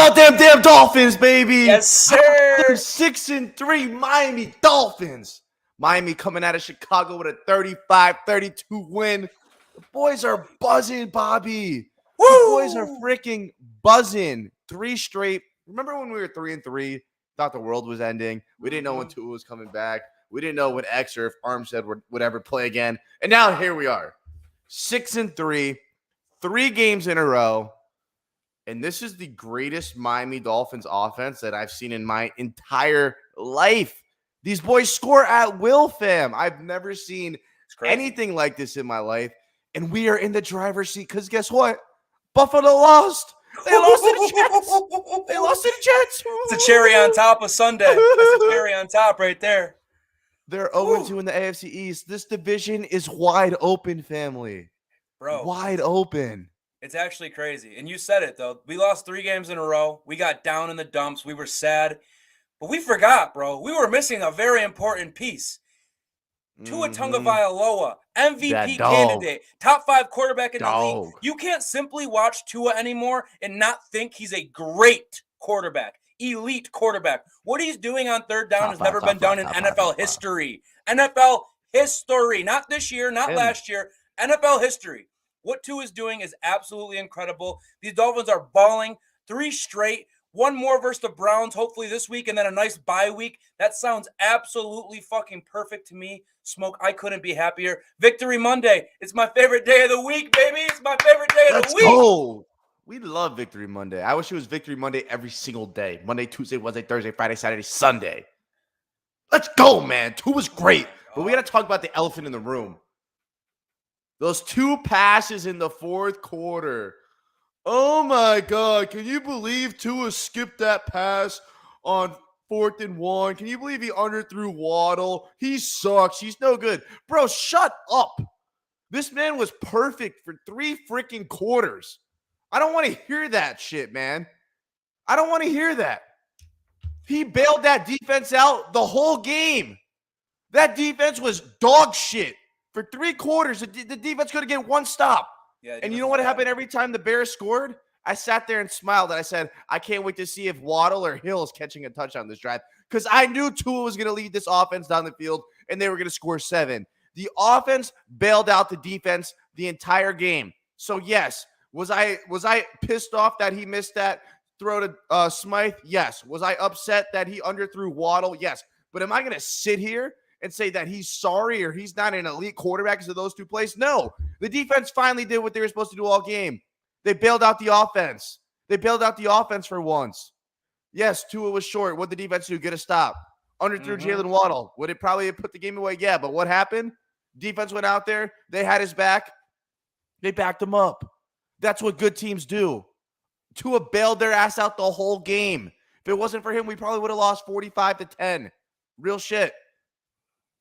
about them damn Dolphins, baby? Yes, sir. They're 6-3 Miami Dolphins. Miami coming out of Chicago with a 35-32 win. The boys are buzzing, Bobby. Woo! The boys are freaking buzzing. 3 straight. Remember when we were 3-3? Thought the world was ending. We didn't know when Tua was coming back. We didn't know when X or if Armstead would ever play again. And now here we are. 6-3. 3 games in a row. And this is the greatest Miami Dolphins offense that I've seen in my entire life. These boys score at will, fam. I've never seen anything like this in my life. And we are in the driver's seat because guess what? Buffalo lost. They lost to the Jets. They lost to the Jets. It's a cherry on top of Sunday. That's a cherry on top right there. They're 0-2 in the AFC East. This division is wide open, family. Bro. Wide open. It's actually crazy. And you said it, though. We lost 3 games in a row. We got down in the dumps. We were sad. But we forgot, bro. We were missing a very important piece. Tua Tagovailoa, MVP candidate, top 5 quarterback in the league. You can't simply watch Tua anymore and not think he's a great quarterback, elite quarterback. What he's doing on third down has never been done in NFL history. NFL history. Not this year, not last year. NFL history. What Tua is doing is absolutely incredible. These Dolphins are balling 3 straight. 1 more versus the Browns, hopefully this week, and then a nice bye week. That sounds absolutely fucking perfect to me. Smoke, I couldn't be happier. Victory Monday. It's my favorite day of the week, baby. It's my favorite day of the week. Let's go. We love Victory Monday. I wish it was Victory Monday every single day. Monday, Tuesday, Wednesday, Thursday, Friday, Saturday, Sunday. Let's go, man. Tua's great. But we got to talk about the elephant in the room. Those 2 passes in the 4th quarter. Oh, my God. Can you believe Tua skipped that pass on 4th and 1? Can you believe he underthrew Waddle? He sucks. He's no good. Bro, shut up. This man was perfect for 3 freaking quarters. I don't want to hear that shit, man. I don't want to hear that. He bailed that defense out the whole game. That defense was dog shit. For 3 quarters, the defense could have get 1 stop. Yeah, and you know what happened every time the Bears scored? I sat there and smiled, and I said, I can't wait to see if Waddle or Hill is catching a touchdown this drive because I knew Tua was going to lead this offense down the field, and they were going to score 7. The offense bailed out the defense the entire game. So, yes, was I pissed off that he missed that throw to Smythe? Yes. Was I upset that he underthrew Waddle? Yes. But am I going to sit here and say that he's sorry or he's not an elite quarterback because of those 2 plays? No. The defense finally did what they were supposed to do all game. They bailed out the offense. They bailed out the offense for once. Yes, Tua was short. What did the defense do? Get a stop. Underthrew Jalen Waddle. Would it probably have put the game away? Yeah, but what happened? Defense went out there. They had his back. They backed him up. That's what good teams do. Tua bailed their ass out the whole game. If it wasn't for him, we probably would have lost 45-10. Real shit.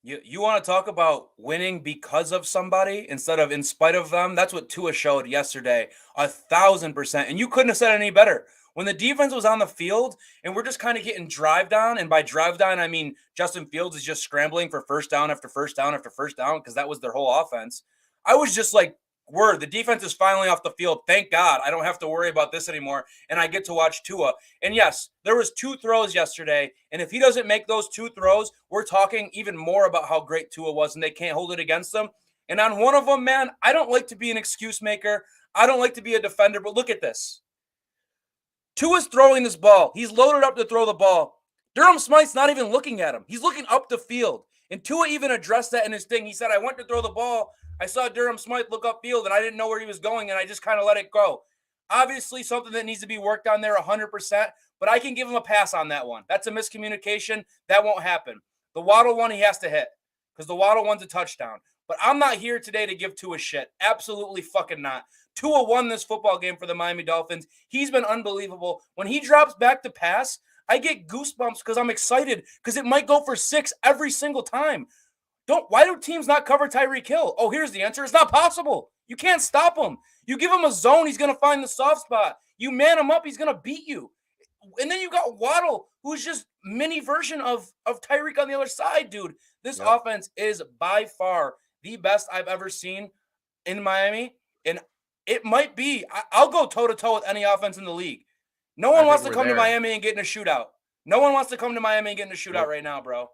You want to talk about winning because of somebody instead of in spite of them? That's what Tua showed yesterday, 1,000%. And you couldn't have said it any better. When the defense was on the field and we're just kind of getting drive down, and by drive down, I mean Justin Fields is just scrambling for first down after first down after first down because that was their whole offense. I was just like, word, the defense is finally off the field. Thank God. I don't have to worry about this anymore, and I get to watch Tua. And yes, there was 2 throws yesterday, and if he doesn't make those 2 throws, we're talking even more about how great Tua was, and they can't hold it against them. And on one of them, man, I don't like to be an excuse maker. I don't like to be a defender, but look at this. Tua's throwing this ball. He's loaded up to throw the ball. Durham Smythe's not even looking at him. He's looking up the field. And Tua even addressed that in his thing. He said, I went to throw the ball. I saw Durham Smythe look upfield, and I didn't know where he was going, and I just kind of let it go. Obviously, something that needs to be worked on there 100%, but I can give him a pass on that one. That's a miscommunication. That won't happen. The Waddle one he has to hit because the Waddle one's a touchdown. But I'm not here today to give Tua shit. Absolutely fucking not. Tua won this football game for the Miami Dolphins. He's been unbelievable. When he drops back to pass, I get goosebumps because I'm excited because it might go for 6 every single time. Why do teams not cover Tyreek Hill? Oh, here's the answer. It's not possible. You can't stop him. You give him a zone, he's going to find the soft spot. You man him up, he's going to beat you. And then you got Waddle, who's just mini version of Tyreek on the other side, dude. This offense is by far the best I've ever seen in Miami. And it might be, I'll go toe-to-toe with any offense in the league. No one I wants think to we're come to there. Miami and get in a shootout. No one wants to come to Miami and get in a shootout Nope. right now, bro.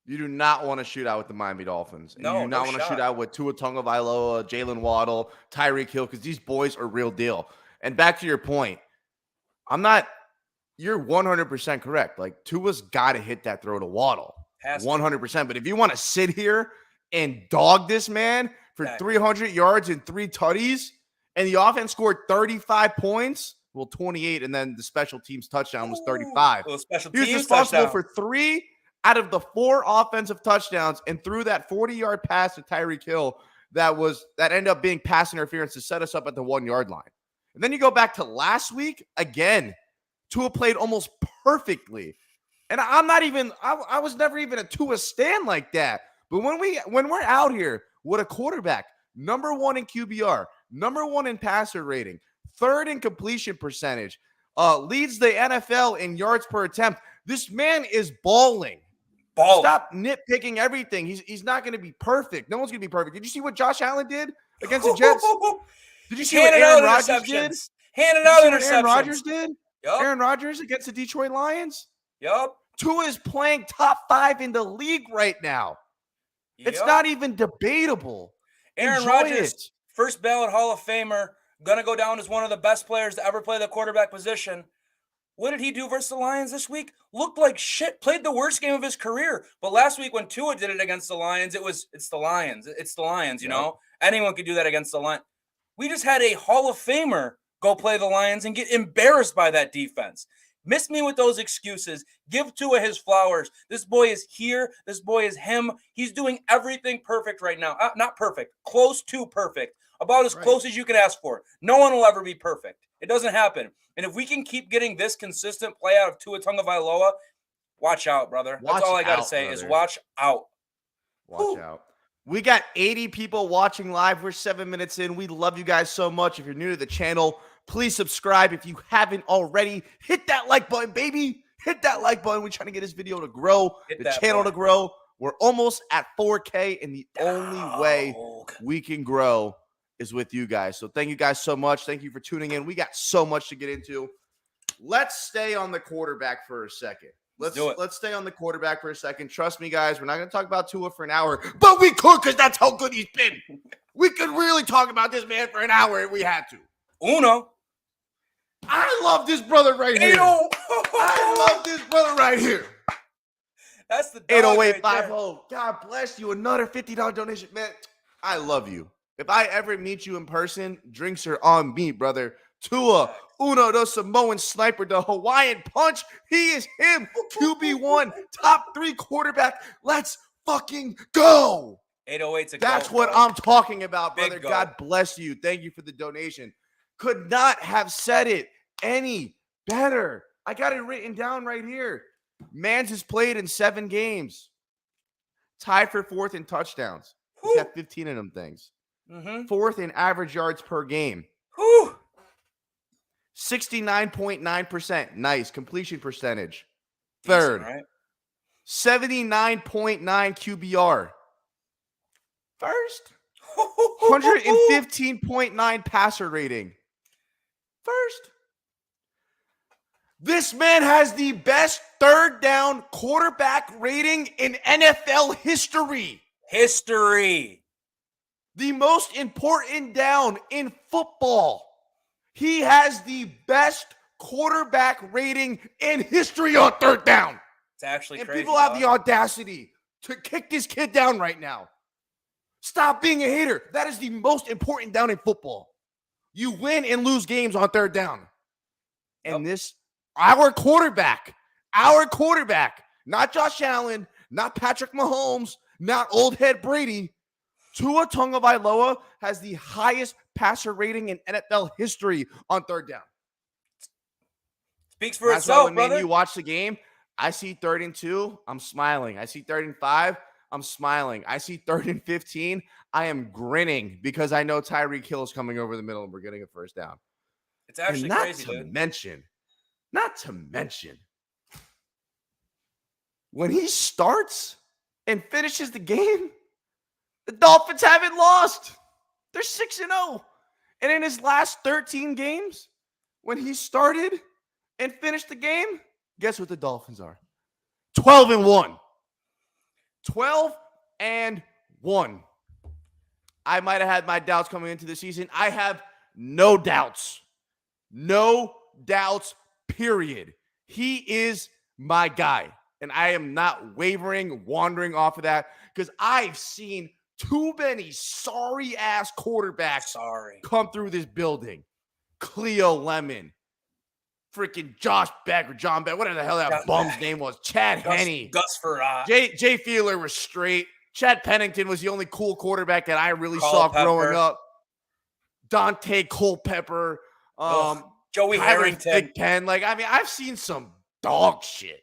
You do not want to shoot out with the Miami Dolphins. And you No, do not no want to shoot shot. out with Tua Tagovailoa, Jalen Waddle, Tyreek Hill, because these boys are real deal. And back to your point, you're 100% correct. Like, Tua's got to hit that throw to Waddle. Has to. 100%. But if you want to sit here and dog this man for 300 yards and 3 tutties, and the offense scored 35 points, well, 28, and then the special teams touchdown was 35. He was responsible for 3 out of the 4 offensive touchdowns and threw that 40-yard pass to Tyreek Hill that ended up being pass interference to set us up at the 1-yard line. And then you go back to last week, again, Tua played almost perfectly. And I was never even a Tua stan like that. But when we're out here with a quarterback, number 1 in QBR, number 1 in passer rating, 3rd in completion percentage, leads the NFL in yards per attempt, this man is balling. Stop nitpicking everything. He's not going to be perfect. No one's going to be perfect. Did you see what Josh Allen did against the Jets? Did you see what Aaron Rodgers did? Handed out interceptions. Aaron Rodgers did? Yep. Aaron Rodgers against the Detroit Lions? Yep. Tua is playing top 5 in the league right now. Yep. It's not even debatable. Aaron Rodgers, first ballot Hall of Famer, going to go down as one of the best players to ever play the quarterback position. What did he do versus the Lions this week? Looked like shit. Played the worst game of his career. But last week when Tua did it against the Lions, it's the Lions. It's the Lions, you know? Anyone could do that against the Lions. We just had a Hall of Famer go play the Lions and get embarrassed by that defense. Miss me with those excuses. Give Tua his flowers. This boy is here. This boy is him. He's doing everything perfect right now. Not perfect. Close to perfect. About as close as you can ask for. No one will ever be perfect. It doesn't happen. And if we can keep getting this consistent play out of Tua Tagovailoa, watch out, brother. That's all I got to say is watch out. Watch out. We got 80 people watching live. We're 7 minutes in. We love you guys so much. If you're new to the channel, please subscribe. If you haven't already, hit that like button, baby. Hit that like button. We're trying to get this video to grow, the channel to grow. We're almost at 4K, and the only way we can grow is with you guys. So thank you guys so much. Thank you for tuning in. We got so much to get into. Let's stay on the quarterback for a second. Let's stay on the quarterback for a second. Trust me, guys, we're not going to talk about Tua for an hour, but we could because that's how good he's been. We could really talk about this man for an hour if we had to. Uno. I love this brother right here. I love this brother right here. That's the 80850. God bless you. Another $50 donation, man. I love you. If I ever meet you in person, drinks are on me, brother. Tua, Uno, the Samoan sniper, the Hawaiian punch. He is him. QB1, top 3 quarterback. Let's fucking go. 808's a That's what I'm talking about, brother. God bless you. Thank you for the donation. Could not have said it any better. I got it written down right here. Mans has played in 7 games. Tied for 4th in touchdowns. He's got 15 of them things. 4th in average yards per game. 69.9%. Nice. Completion percentage. 3rd. Right? 79.9 QBR. 1st. 115.9 passer rating. 1st. This man has the best 3rd down quarterback rating in NFL history. The most important down in football. He has the best quarterback rating in history on 3rd down. It's actually crazy. And people have the audacity to kick this kid down right now. Stop being a hater. That is the most important down in football. You win and lose games on 3rd down. And our quarterback, not Josh Allen, not Patrick Mahomes, not old head Brady, Tua Tagovailoa has the highest passer rating in NFL history on 3rd down. Speaks for itself, brother. When you watch the game, I see 3rd and 2, I'm smiling. I see 3rd and 5, I'm smiling. I see 3rd and 15, I am grinning because I know Tyreek Hill is coming over the middle and we're getting a 1st down. It's actually crazy, dude. Not to mention, when he starts and finishes the game, the Dolphins haven't lost. They're 6-0. And in his last 13 games, when he started, and finish the game, guess what the Dolphins are? 12-1. 12-1. I might have had my doubts coming into the season. I have no doubts. No doubts, period. He is my guy. And I am not wandering off of that, because I've seen too many sorry-ass quarterbacks come through this building. Cleo Lemon, freaking Josh Beck or John Beck, whatever the hell that bum's name was, Chad Henne. Gus Farrar. Jay Fiedler was straight. Chad Pennington was the only cool quarterback that I really saw growing up. Dante Culpepper. Joey Harrington. Big Pen. I've seen some dog shit.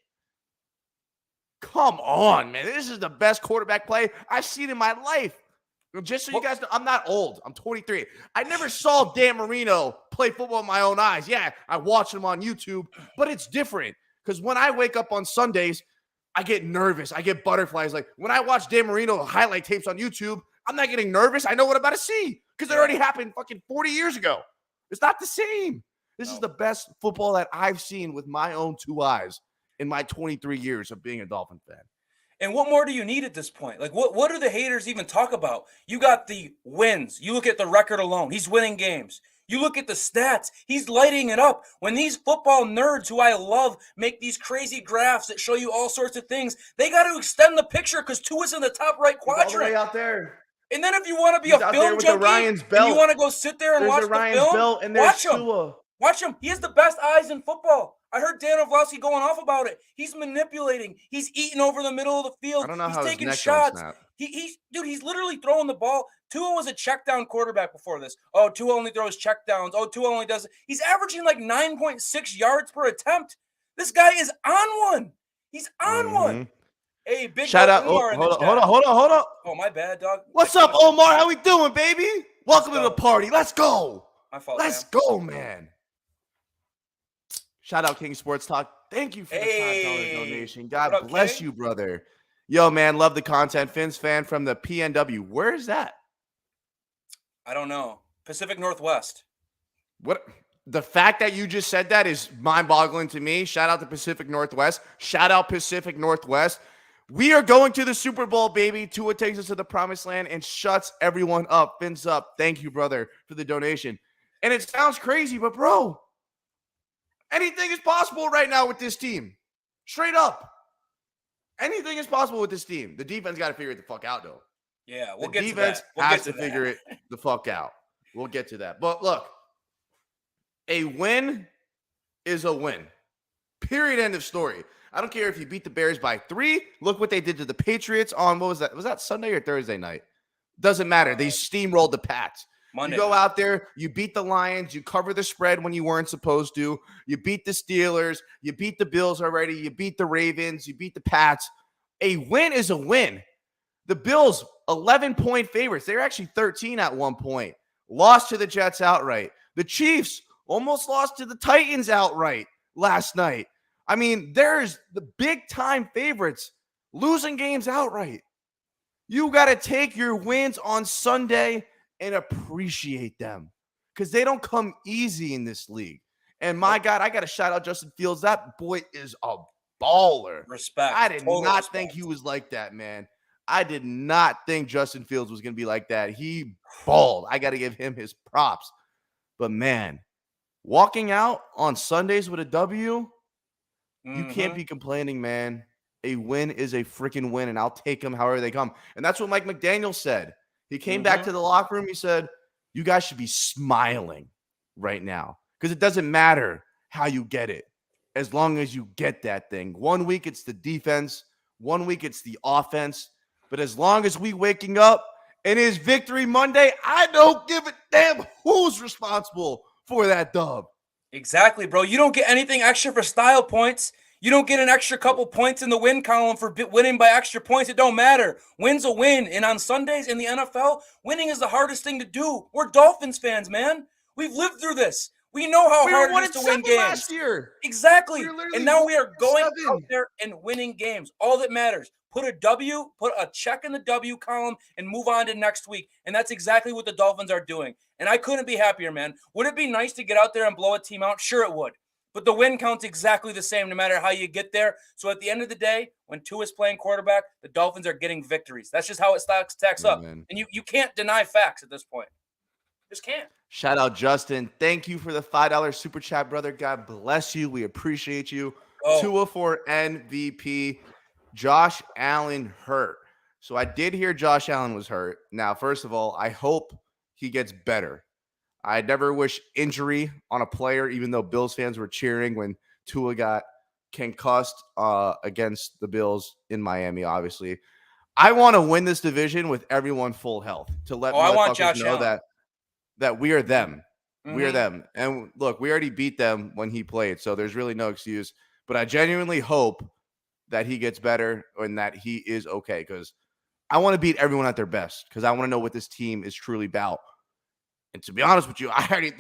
Come on, man. This is the best quarterback play I've seen in my life. Just so you guys know, I'm not old. I'm 23. I never saw Dan Marino play football with my own eyes. Yeah, I watch him on YouTube, but it's different, because when I wake up on Sundays, I get nervous. I get butterflies. Like when I watch Dan Marino highlight tapes on YouTube, I'm not getting nervous. I know what I'm about to see, because it already happened fucking 40 years ago. It's not the same. This is the best football that I've seen with my own two eyes in my 23 years of being a Dolphin fan. And what more do you need at this point? Like, what do the haters even talk about? You got the wins. You look at the record alone. He's winning games. You look at the stats. He's lighting it up. When these football nerds who I love make these crazy graphs that show you all sorts of things, they got to extend the picture, because Tua's in the top right quadrant. He's all the way out there. And then if you want to be a film junkie and you want to go sit there and watch the film, watch him. Watch him. He has the best eyes in football. I heard Dan Orlovsky going off about it. He's manipulating. He's eating over the middle of the field. I don't know he's how taking his neck shots. Dude, He's literally throwing the ball. Tua was a check down quarterback before this. Oh, Tua only throws check downs. Oh, Tua only does. He's averaging like 9.6 yards per attempt. This guy is on one. He's on one. Hey, big shout out. Omar Hold on. Oh, my bad, dog. What's up, Omar? How we doing, baby? Welcome to the party. Let's go. My fault. Let's go, man. Shout out King Sports Talk. Thank you for the $5 donation. God bless you, brother. Yo, man, love the content. Finn's fan from the PNW. Where is that? I don't know. Pacific Northwest. What? The fact that you just said that is mind-boggling to me. Shout out to Pacific Northwest. Shout out Pacific Northwest. We are going to the Super Bowl, baby. Tua takes us to the promised land and shuts everyone up. Fins up. Thank you, brother, for the donation. And it sounds crazy, but bro, anything is possible right now with this team. Straight up. Anything is possible with this team. The defense got to figure it the fuck out, though. Yeah, the defense has to figure it the fuck out. We'll get to that. But look, a win is a win. Period. End of story. I don't care if you beat the Bears by 3. Look what they did to the Patriots on, what was that? Was that Sunday or Thursday night? Doesn't matter. They steamrolled the Pats. Monday. You go out there, you beat the Lions, you cover the spread when you weren't supposed to. You beat the Steelers, you beat the Bills already, you beat the Ravens, you beat the Pats. A win is a win. The Bills, 11-point favorites. They were actually 13 at one point. Lost to the Jets outright. The Chiefs almost lost to the Titans outright last night. I mean, there's the big-time favorites losing games outright. You got to take your wins on Sunday and appreciate them, because they don't come easy in this league. And my God, I got to shout out Justin Fields. That boy is a baller. Respect. I did not think he was like that, man. I did not think Justin Fields was going to be like that. He balled. I got to give him his props. But, man, walking out on Sundays with a W, you can't be complaining, man. A win is a freaking win, and I'll take them however they come. And that's what Mike McDaniel said. He came back to the locker room. He said, you guys should be smiling right now, because it doesn't matter how you get it as long as you get that thing. 1 week, it's the defense. 1 week, it's the offense. But as long as we waking up and it's Victory Monday, I don't give a damn who's responsible for that dub. Exactly, bro. You don't get anything extra for style points. You don't get an extra couple points in the win column for winning by extra points. It don't matter. Win's a win. And on Sundays in the NFL, winning is the hardest thing to do. We're Dolphins fans, man. We've lived through this. We know how hard it is to win games. Last year. Exactly. And now we are going out there and winning games. All that matters. Put a W, put a check in the W column, and move on to next week. And that's exactly what the Dolphins are doing. And I couldn't be happier, man. Would it be nice to get out there and blow a team out? Sure it would. but the win counts exactly the same no matter how you get there. So at the end of the day, when Tua's playing quarterback, the Dolphins are getting victories. That's just how it stacks up. Amen. And you can't deny facts at this point. Just can't. Shout out Justin. Thank you for the $5 super chat, brother. God bless you. We appreciate you. Oh. Tua for MVP. Josh Allen hurt. So I did hear Josh Allen was hurt. Now, first of all, I hope he gets better. I never wish injury on a player, even though Bills fans were cheering when Tua got concussed against the Bills in Miami, obviously. I want to win this division with everyone full health to let I want motherfuckers Josh know Allen. that we are them. Mm-hmm. We are them. And look, we already beat them when he played, so there's really no excuse. But I genuinely hope that he gets better and that he is okay, because I want to beat everyone at their best, because I want to know what this team is truly about. And to be honest with you, I already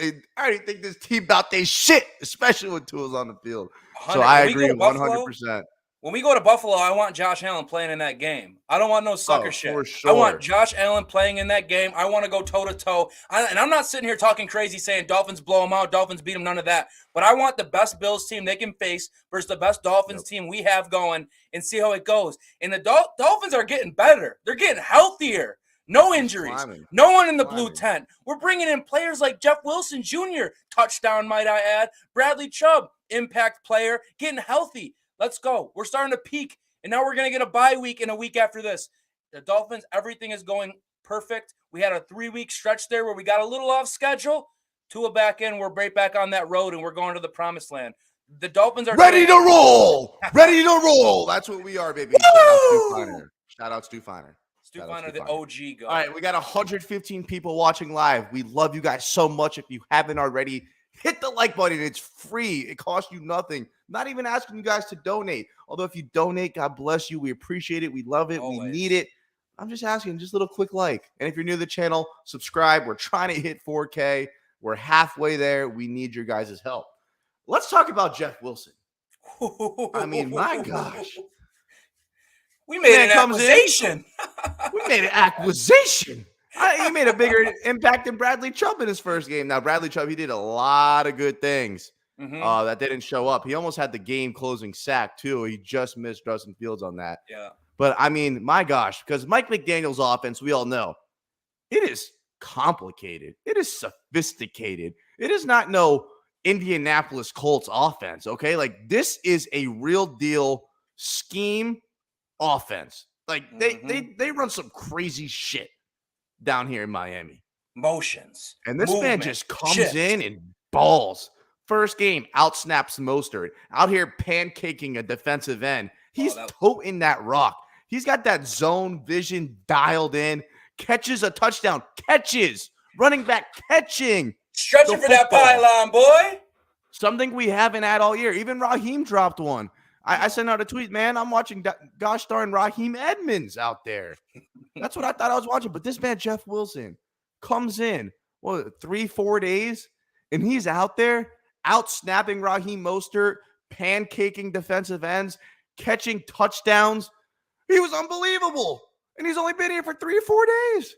think this team about they shit, especially when Tua's on the field. So I agree 100%. When we go to Buffalo, I want Josh Allen playing in that game. I don't want no sucker shit. For sure. I want Josh Allen playing in that game. I want to go toe-to-toe. And I'm not sitting here talking crazy saying Dolphins blow them out, Dolphins beat them, none of that. But I want the best Bills team they can face versus the best Dolphins team we have going and see how it goes. And the Dolphins are getting better. They're getting healthier. No injuries. No one in the blue tent. We're bringing in players like Jeff Wilson Jr., touchdown, might I add. Bradley Chubb, impact player, getting healthy. Let's go. We're starting to peak, and now we're going to get a bye week and a week after this. The Dolphins, everything is going perfect. We had a 3-week stretch there where we got a little off schedule. Tua back in. We're right back on that road, and we're going to the promised land. The Dolphins are ready to roll. Ready to roll. That's what we are, baby. Shout out Stu Feiner. Stu Feiner, the OG guy. All right, we got 115 people watching live. We love you guys so much. If you haven't already, hit the like button. It's free. It costs you nothing. Not even asking you guys to donate. Although if you donate, God bless you. We appreciate it. We love it. Always. We need it. I'm just asking, just a little quick like. And if you're new to the channel, subscribe. We're trying to hit 4K. We're halfway there. We need your guys' help. Let's talk about Jeff Wilson. I mean, my gosh. We made an acquisition. We made an acquisition. He made a bigger impact than Bradley Chubb in his first game. Now, Bradley Chubb, he did a lot of good things that didn't show up. He almost had the game-closing sack, too. He just missed Justin Fields on that. Yeah. But, I mean, my gosh, because Mike McDaniel's offense, we all know, it is complicated. It is sophisticated. It is not no Indianapolis Colts offense, okay? Like, this is a real deal scheme offense. Like, they run some crazy shit down here in Miami. Motions. And this man just comes in and balls. First game, outsnaps Mostert. Out here pancaking a defensive end. He's toting that rock. He's got that zone vision dialed in. Catches a touchdown. Catches. Running back catching. Stretching for that pylon, boy. Something we haven't had all year. Even Raheem dropped one. I sent out a tweet, man. I'm watching gosh darn Raheem Edmonds out there. That's what I thought I was watching. But this man, Jeff Wilson, comes in, 3-4 days, and he's out there out snapping Raheem Mostert, pancaking defensive ends, catching touchdowns. He was unbelievable. And he's only been here for 3 or 4 days.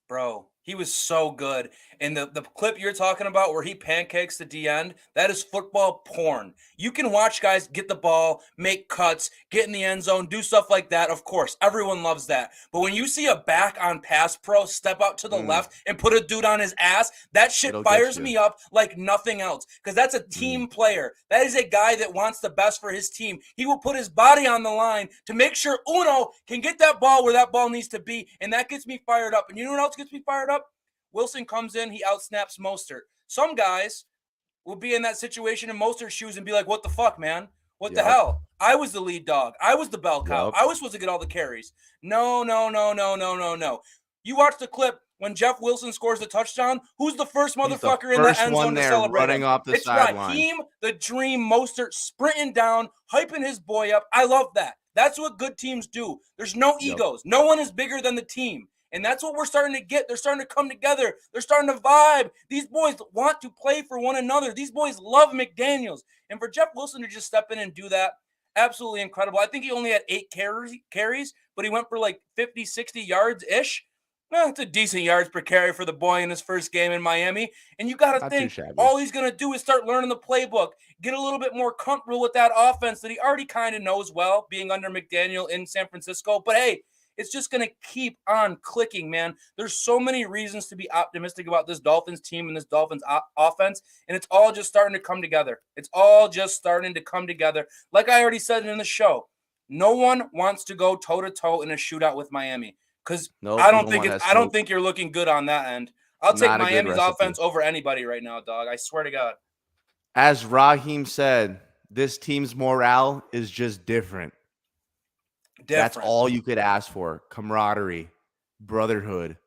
Bro, he was so good. And the clip you're talking about where he pancakes the D end, that is football porn. You can watch guys get the ball, make cuts, get in the end zone, do stuff like that. Of course, everyone loves that. But when you see a back on pass pro step out to the left and put a dude on his ass, that shit fires me up like nothing else. Because that's a team player. That is a guy that wants the best for his team. He will put his body on the line to make sure Uno can get that ball where that ball needs to be. And that gets me fired up. And you know what else gets me fired up? Wilson comes in, he outsnaps Mostert. Some guys will be in that situation in Mostert's shoes and be like, what the fuck, man? What the hell? I was the lead dog. I was the bell cow. I was supposed to get all the carries. No. You watch the clip when Jeff Wilson scores the touchdown. Who's the first motherfucker in the end zone to celebrate? Running off the sideline. Raheem, the Dream Mostert, sprinting down, hyping his boy up. I love that. That's what good teams do. There's no egos. No one is bigger than the team. And that's what we're starting to get. They're starting to come together. They're starting to vibe. These boys want to play for one another. These boys love McDaniels. And for Jeff Wilson to just step in and do that, absolutely incredible. I think he only had 8 carries, but he went for like 50, 60 yards-ish. It's a decent yards per carry for the boy in his first game in Miami. And you got to Not too think shabby. all he's going to do is start learning the playbook, get a little bit more comfortable with that offense that he already kind of knows well, being under McDaniel in San Francisco. But hey, it's just going to keep on clicking, man. There's so many reasons to be optimistic about this Dolphins team and this Dolphins offense, and it's all just starting to come together. It's all just starting to come together. Like I already said in the show, no one wants to go toe-to-toe in a shootout with Miami because I don't think you're looking good on that end. I'll take Miami's offense over anybody right now, dog. I swear to God. As Raheem said, this team's morale is just different. That's all you could ask for. Camaraderie, brotherhood.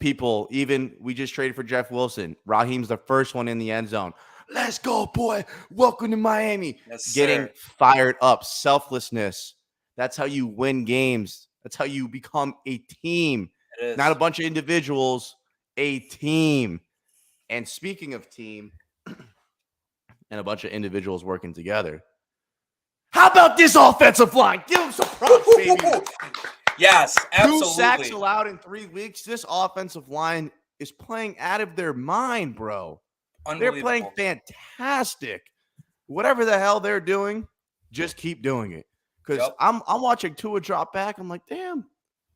People, even we just traded for Jeff Wilson. Raheem's the first one in the end zone. Let's go, boy. Welcome to Miami. Yes, getting fired up. Selflessness. That's how you win games. That's how you become a team. Not a bunch of individuals, a team. And speaking of team and a bunch of individuals working together, how about this offensive line? Give them some props, baby. Yes, absolutely. 2 sacks allowed in 3 weeks. This offensive line is playing out of their mind, bro. They're playing fantastic. Whatever the hell they're doing, just keep doing it. Because I'm watching Tua drop back. I'm like, damn,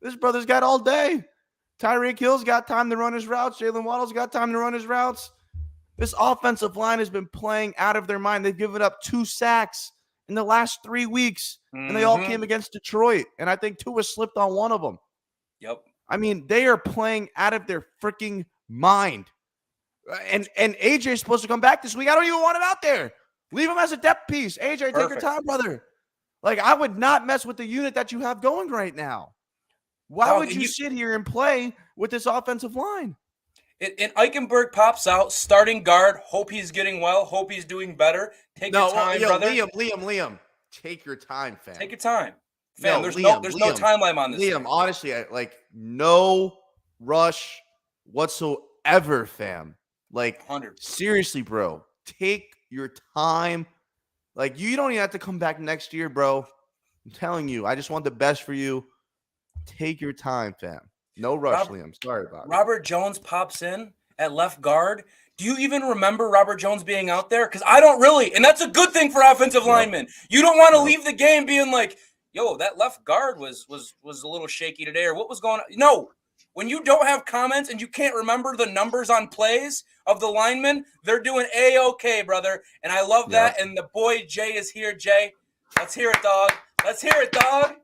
this brother's got all day. Tyreek Hill's got time to run his routes. Jalen Waddle's got time to run his routes. This offensive line has been playing out of their mind. They've given up 2 sacks in the last 3 weeks, and they all came against Detroit. And I think Tua slipped on one of them. Yep. I mean, they are playing out of their freaking mind. And AJ's supposed to come back this week. I don't even want him out there. Leave him as a depth piece. AJ, take your time, brother. Like, I would not mess with the unit that you have going right now. Why would you sit here and play with this offensive line? And Eichenberg pops out, starting guard. Hope he's getting well. Hope he's doing better. Take your time, brother. Liam. Take your time, fam. Take your time. Fam, there's no timeline on this. Liam, honestly, no rush whatsoever, fam. Like, 100. Seriously, bro. Take your time. Like, you don't even have to come back next year, bro. I'm telling you, I just want the best for you. Take your time, fam. No rush, Liam. Sorry about it. Robert Jones pops in at left guard. Do you even remember Robert Jones being out there? Because I don't really. And that's a good thing for offensive linemen. You don't want to leave the game being like, yo, that left guard was a little shaky today, or what was going on? No. When you don't have comments and you can't remember the numbers on plays of the linemen, they're doing A-okay, brother. And I love that. And the boy Jay is here, Jay. Let's hear it, dog. Let's hear it, dog.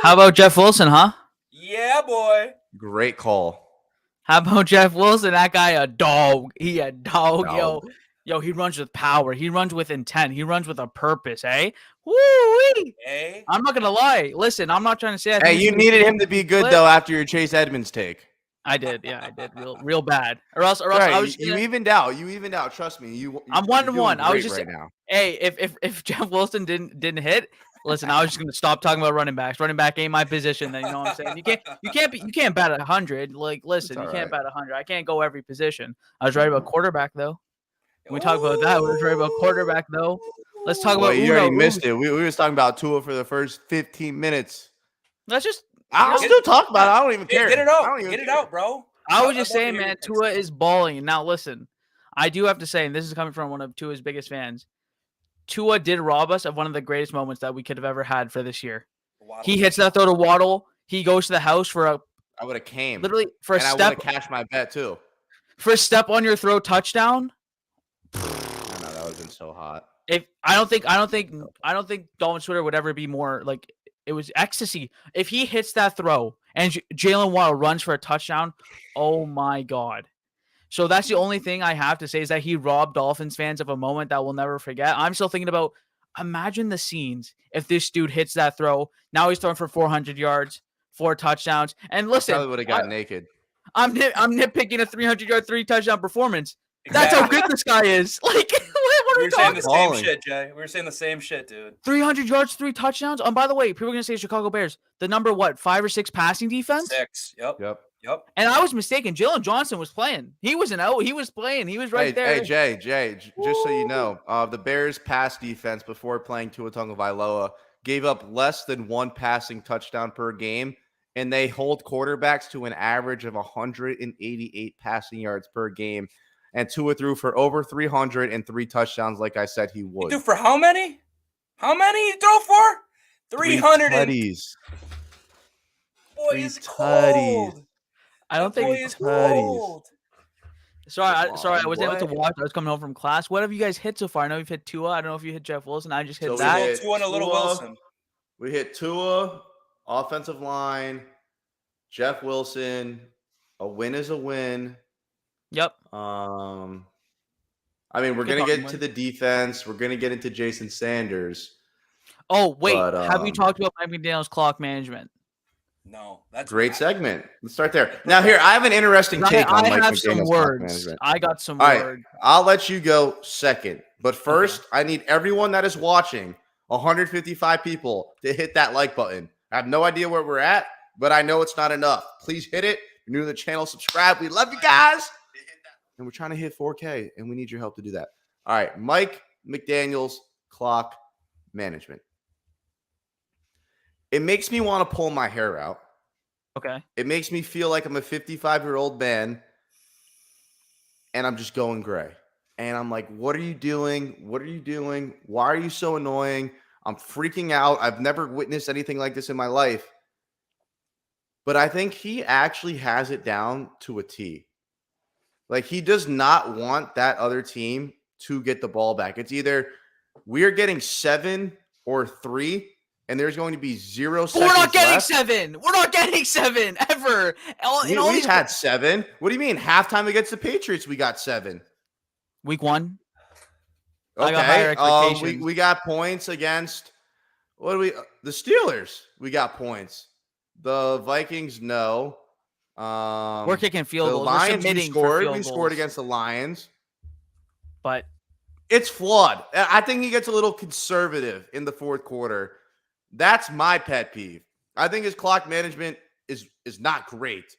How about Jeff Wilson, huh? Yeah, boy. Great call. How about Jeff Wilson? That guy a dog. He a dog. Yo, he runs with power. He runs with intent. He runs with a purpose, eh? Woo-wee. Hey. I'm not going to lie. Listen, I'm not trying to say Hey, you needed him to be good, though, after your Chase Edmonds take. I did. Yeah, I did. Real bad. Or else right, I was you evened out. Trust me. I'm 1-1. I was just right now. Hey, if Jeff Wilson didn't hit, listen, I was just gonna stop talking about running backs. Running back ain't my position. Then you know what I'm saying. You can't bat 100. Like, listen, you can't bat 100. I can't go every position. I was right about quarterback though. When we talk about that, we were right about quarterback though. Let's talk about. You already missed it. We were talking about Tua for the first 15 minutes. Let's just. I'll still talk about it. I don't even care. Get it out. Get it out, bro. I was just saying, man, Tua is balling. Now, listen, I do have to say, and this is coming from one of Tua's biggest fans, Tua did rob us of one of the greatest moments that we could have ever had for this year. Waddle. He hits that throw to Waddle. He goes to the house for a. I would have came. Literally for a step. I would have cashed my bet too. For a step on your throw touchdown. I know that would have been so hot. I don't think Dolphins Twitter would ever be more like. It was ecstasy. If he hits that throw and Jalen Waddle runs for a touchdown, oh my God. So that's the only thing I have to say is that he robbed Dolphins fans of a moment that we'll never forget. I'm still thinking about, imagine the scenes if this dude hits that throw. Now he's throwing for 400 yards, 4 touchdowns. And listen, probably would have got naked. I'm nitpicking a 300-yard, 3-touchdown performance. Exactly. That's how good this guy is. Like, we were saying the same shit, Jay. We were saying the same shit, dude. 300 yards, 3 touchdowns. And by the way, people are going to say Chicago Bears, the number, 5 or 6 passing defense? 6. Yep. And I was mistaken. Jalen Johnson was playing. He wasn't out. He was playing. He was right there. Hey, Jay, just so you know, the Bears pass defense before playing Tua Tagovailoa gave up less than 1 passing touchdown per game and they hold quarterbacks to an average of 188 passing yards per game. And Tua threw for over 300 and 3 touchdowns, like I said he He would. threw for how many? How many he threw for? 300 and tutties. boy Three is tutties. cold. I don't That boy think. is tutties. cold. Sorry, I Come was on, able to what? watch. I was coming home from class. What have you guys hit so far? I know you've hit Tua. I don't know if you hit Jeff Wilson. I just hit So we that. hit Tua and a little Tua. Wilson. We hit Tua, offensive line, Jeff Wilson. A win is a win. Yep. I mean, we're Good gonna talking, get to Mike. the defense. We're gonna get into Jason Sanders. Oh wait, But, have you talked about Mike McDaniel's clock management? No, that's Great not- segment. Let's start there. Now, here I have an interesting take on I Mike have some McDaniel's clock words. management. I got some All right, words. I'll let you go second. But first, I need everyone that is watching, 155 people, to hit that like button. I have no idea where we're at, but I know it's not enough. Please hit it. If you're new to the channel, subscribe. We love you guys. And we're trying to hit 4K, and we need your help to do that. All right, Mike McDaniel's clock management. It makes me want to pull my hair out. Okay. It makes me feel like I'm a 55-year-old man, and I'm just going gray. And I'm like, what are you doing? What are you doing? Why are you so annoying? I'm freaking out. I've never witnessed anything like this in my life. But I think he actually has it down to a T. Like, he does not want that other team to get the ball back. It's either we're getting 7 or 3, and there's going to be 0 But seconds we're not getting left. 7. We're not getting 7 ever. We had 7. What do you mean? Halftime against the Patriots, we got 7. Week 1. Okay. I got higher expectations. We got points against the Steelers. We got points. The Vikings, no. We're kicking field the goals. Lions, We're submitting for scored. field We scored goals. against the Lions. But It's flawed. I think he gets a little conservative in the fourth quarter. That's my pet peeve. I think his clock management is not great,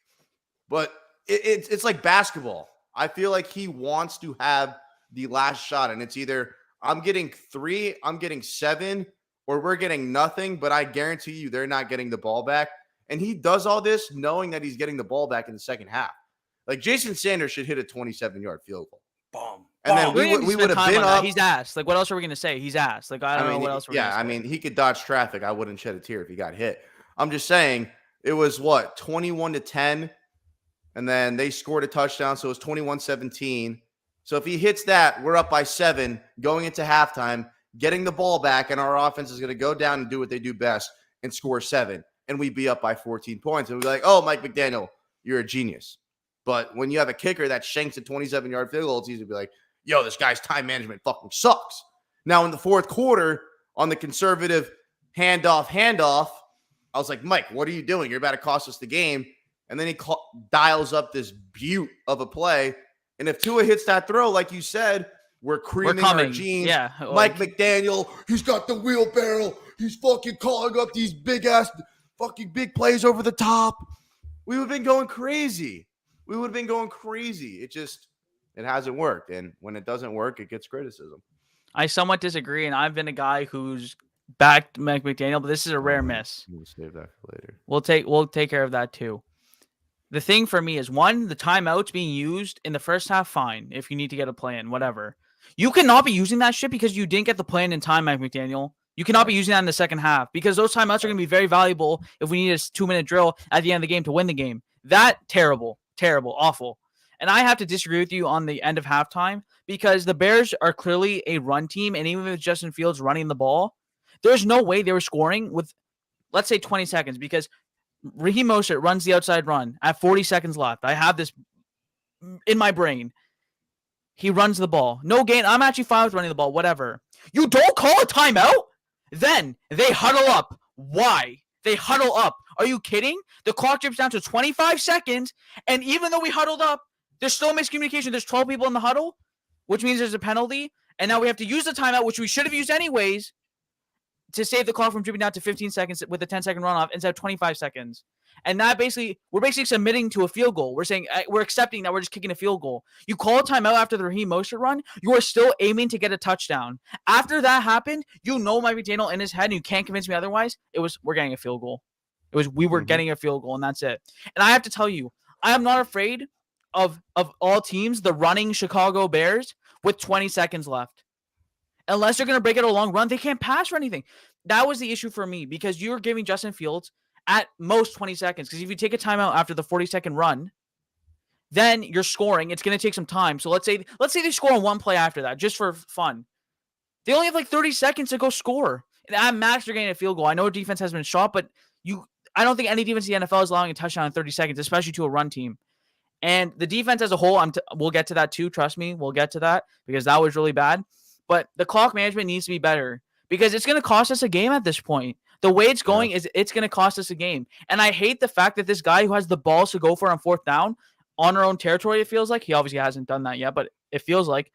but it's like basketball. I feel like he wants to have the last shot, and it's either I'm getting 3, I'm getting 7, or we're getting nothing, but I guarantee you they're not getting the ball back. And he does all this knowing that he's getting the ball back in the second half. Like, Jason Sanders should hit a 27-yard field goal. Bomb. And then Bomb. we would have been up. He's asked. Like, what else are we going to say? He's asked. Like, I don't know what else we're going to say. I mean, he could dodge traffic. I wouldn't shed a tear if he got hit. I'm just saying it was 21-10, and then they scored a touchdown, so it was 21-17. So if he hits that, we're up by 7 going into halftime, getting the ball back, and our offense is going to go down and do what they do best and score 7, and we'd be up by 14 points. And we'd be like, oh, Mike McDaniel, you're a genius. But when you have a kicker that shanks a 27-yard field goal, it's easy to be like, yo, this guy's time management fucking sucks. Now, in the fourth quarter, on the conservative handoff, I was like, Mike, what are you doing? You're about to cost us the game. And then he dials up this beaut of a play. And if Tua hits that throw, like you said, we're creaming our jeans. Yeah, Mike McDaniel, he's got the wheelbarrow. He's fucking calling up these big-ass fucking big plays over the top. We would have been going crazy. It hasn't worked. And when it doesn't work, it gets criticism. I somewhat disagree, and I've been a guy who's backed Mike McDaniel, but this is a rare miss. We'll save that for later. We'll take care of that too. The thing for me is, one, the timeouts being used in the first half, fine. If you need to get a plan, whatever. You cannot be using that shit because you didn't get the plan in time, Mike McDaniel. You cannot be using that in the second half because those timeouts are going to be very valuable if we need a 2-minute drill at the end of the game to win the game. That terrible, awful. And I have to disagree with you on the end of halftime because the Bears are clearly a run team, and even with Justin Fields running the ball, there's no way they were scoring with, let's say, 20 seconds because Raheem Mostert runs the outside run at 40 seconds left. I have this in my brain. He runs the ball. No gain. I'm actually fine with running the ball, whatever. You don't call a timeout? Then they huddle up. Why? They huddle up. Are you kidding? The clock drips down to 25 seconds, and even though we huddled up, there's still miscommunication. There's 12 people in the huddle, which means there's a penalty, and now we have to use the timeout, which we should have used anyways, to save the clock from dripping down to 15 seconds with a 10-second runoff instead of 25 seconds. And that we're basically submitting to a field goal. We're saying we're accepting that we're just kicking a field goal. You call a timeout after the Raheem Mostert run, you are still aiming to get a touchdown. After that happened, Mike McDaniel in his head, and you can't convince me otherwise, we're getting a field goal. It was we were getting a field goal, and that's it. And I have to tell you, I am not afraid of all teams, the running Chicago Bears with 20 seconds left. Unless they're going to break it a long run, they can't pass or anything. That was the issue for me because you're giving Justin Fields at most 20 seconds. Because if you take a timeout after the 40-second run, then you're scoring. It's going to take some time. So let's say they score on one play after that, just for fun. They only have like 30 seconds to go score. And at max, they're getting a field goal. I know defense has been shot, but I don't think any defense in the NFL is allowing a touchdown in 30 seconds, especially to a run team. And the defense as a whole, we'll get to that too. Trust me, we'll get to that because that was really bad. But the clock management needs to be better because it's going to cost us a game at this point. The way it's going is it's going to cost us a game. And I hate the fact that this guy who has the balls to go for on fourth down on our own territory, it feels like. He obviously hasn't done that yet, but it feels like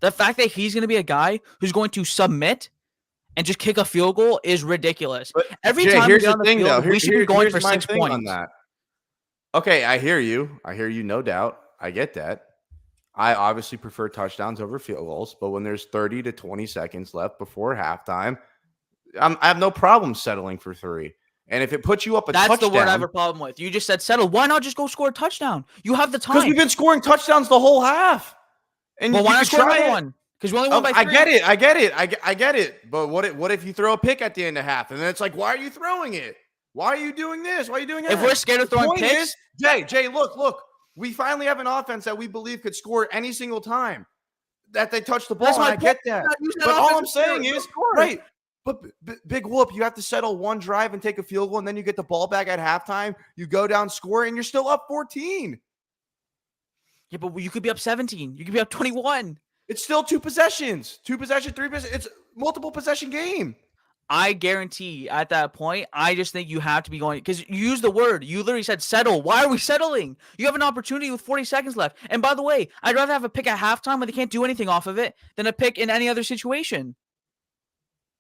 the fact that he's going to be a guy who's going to submit and just kick a field goal is ridiculous. But every time here's we get on the field, we should be going for 6 points. On that. Okay, I hear you. No doubt. I get that. I obviously prefer touchdowns over field goals, but when there's 30 to 20 seconds left before halftime, I have no problem settling for 3. And if it puts you up touchdown. That's the word I have a problem with. You just said settle. Why not just go score a touchdown? You have the time. Because we've been scoring touchdowns the whole half. And why not score another one? Because we only won by 3. I get it. But what if you throw a pick at the end of half? And then it's like, why are you throwing it? Why are you doing this? Why are you doing that? If we're scared of throwing picks. Jay, look. We finally have an offense that we believe could score any single time that they touch the ball. And I get that. But all I'm saying is, right, but Big Whoop, you have to settle one drive and take a field goal, and then you get the ball back at halftime. You go down, score, and you're still up 14. Yeah, but you could be up 17. You could be up 21. It's still 2 possessions. 2 possession, 3 possession. It's multiple possession game. I guarantee at that point, I just think you have to be going because you used the word. You literally said settle. Why are we settling? You have an opportunity with 40 seconds left. And by the way, I'd rather have a pick at halftime where they can't do anything off of it than a pick in any other situation.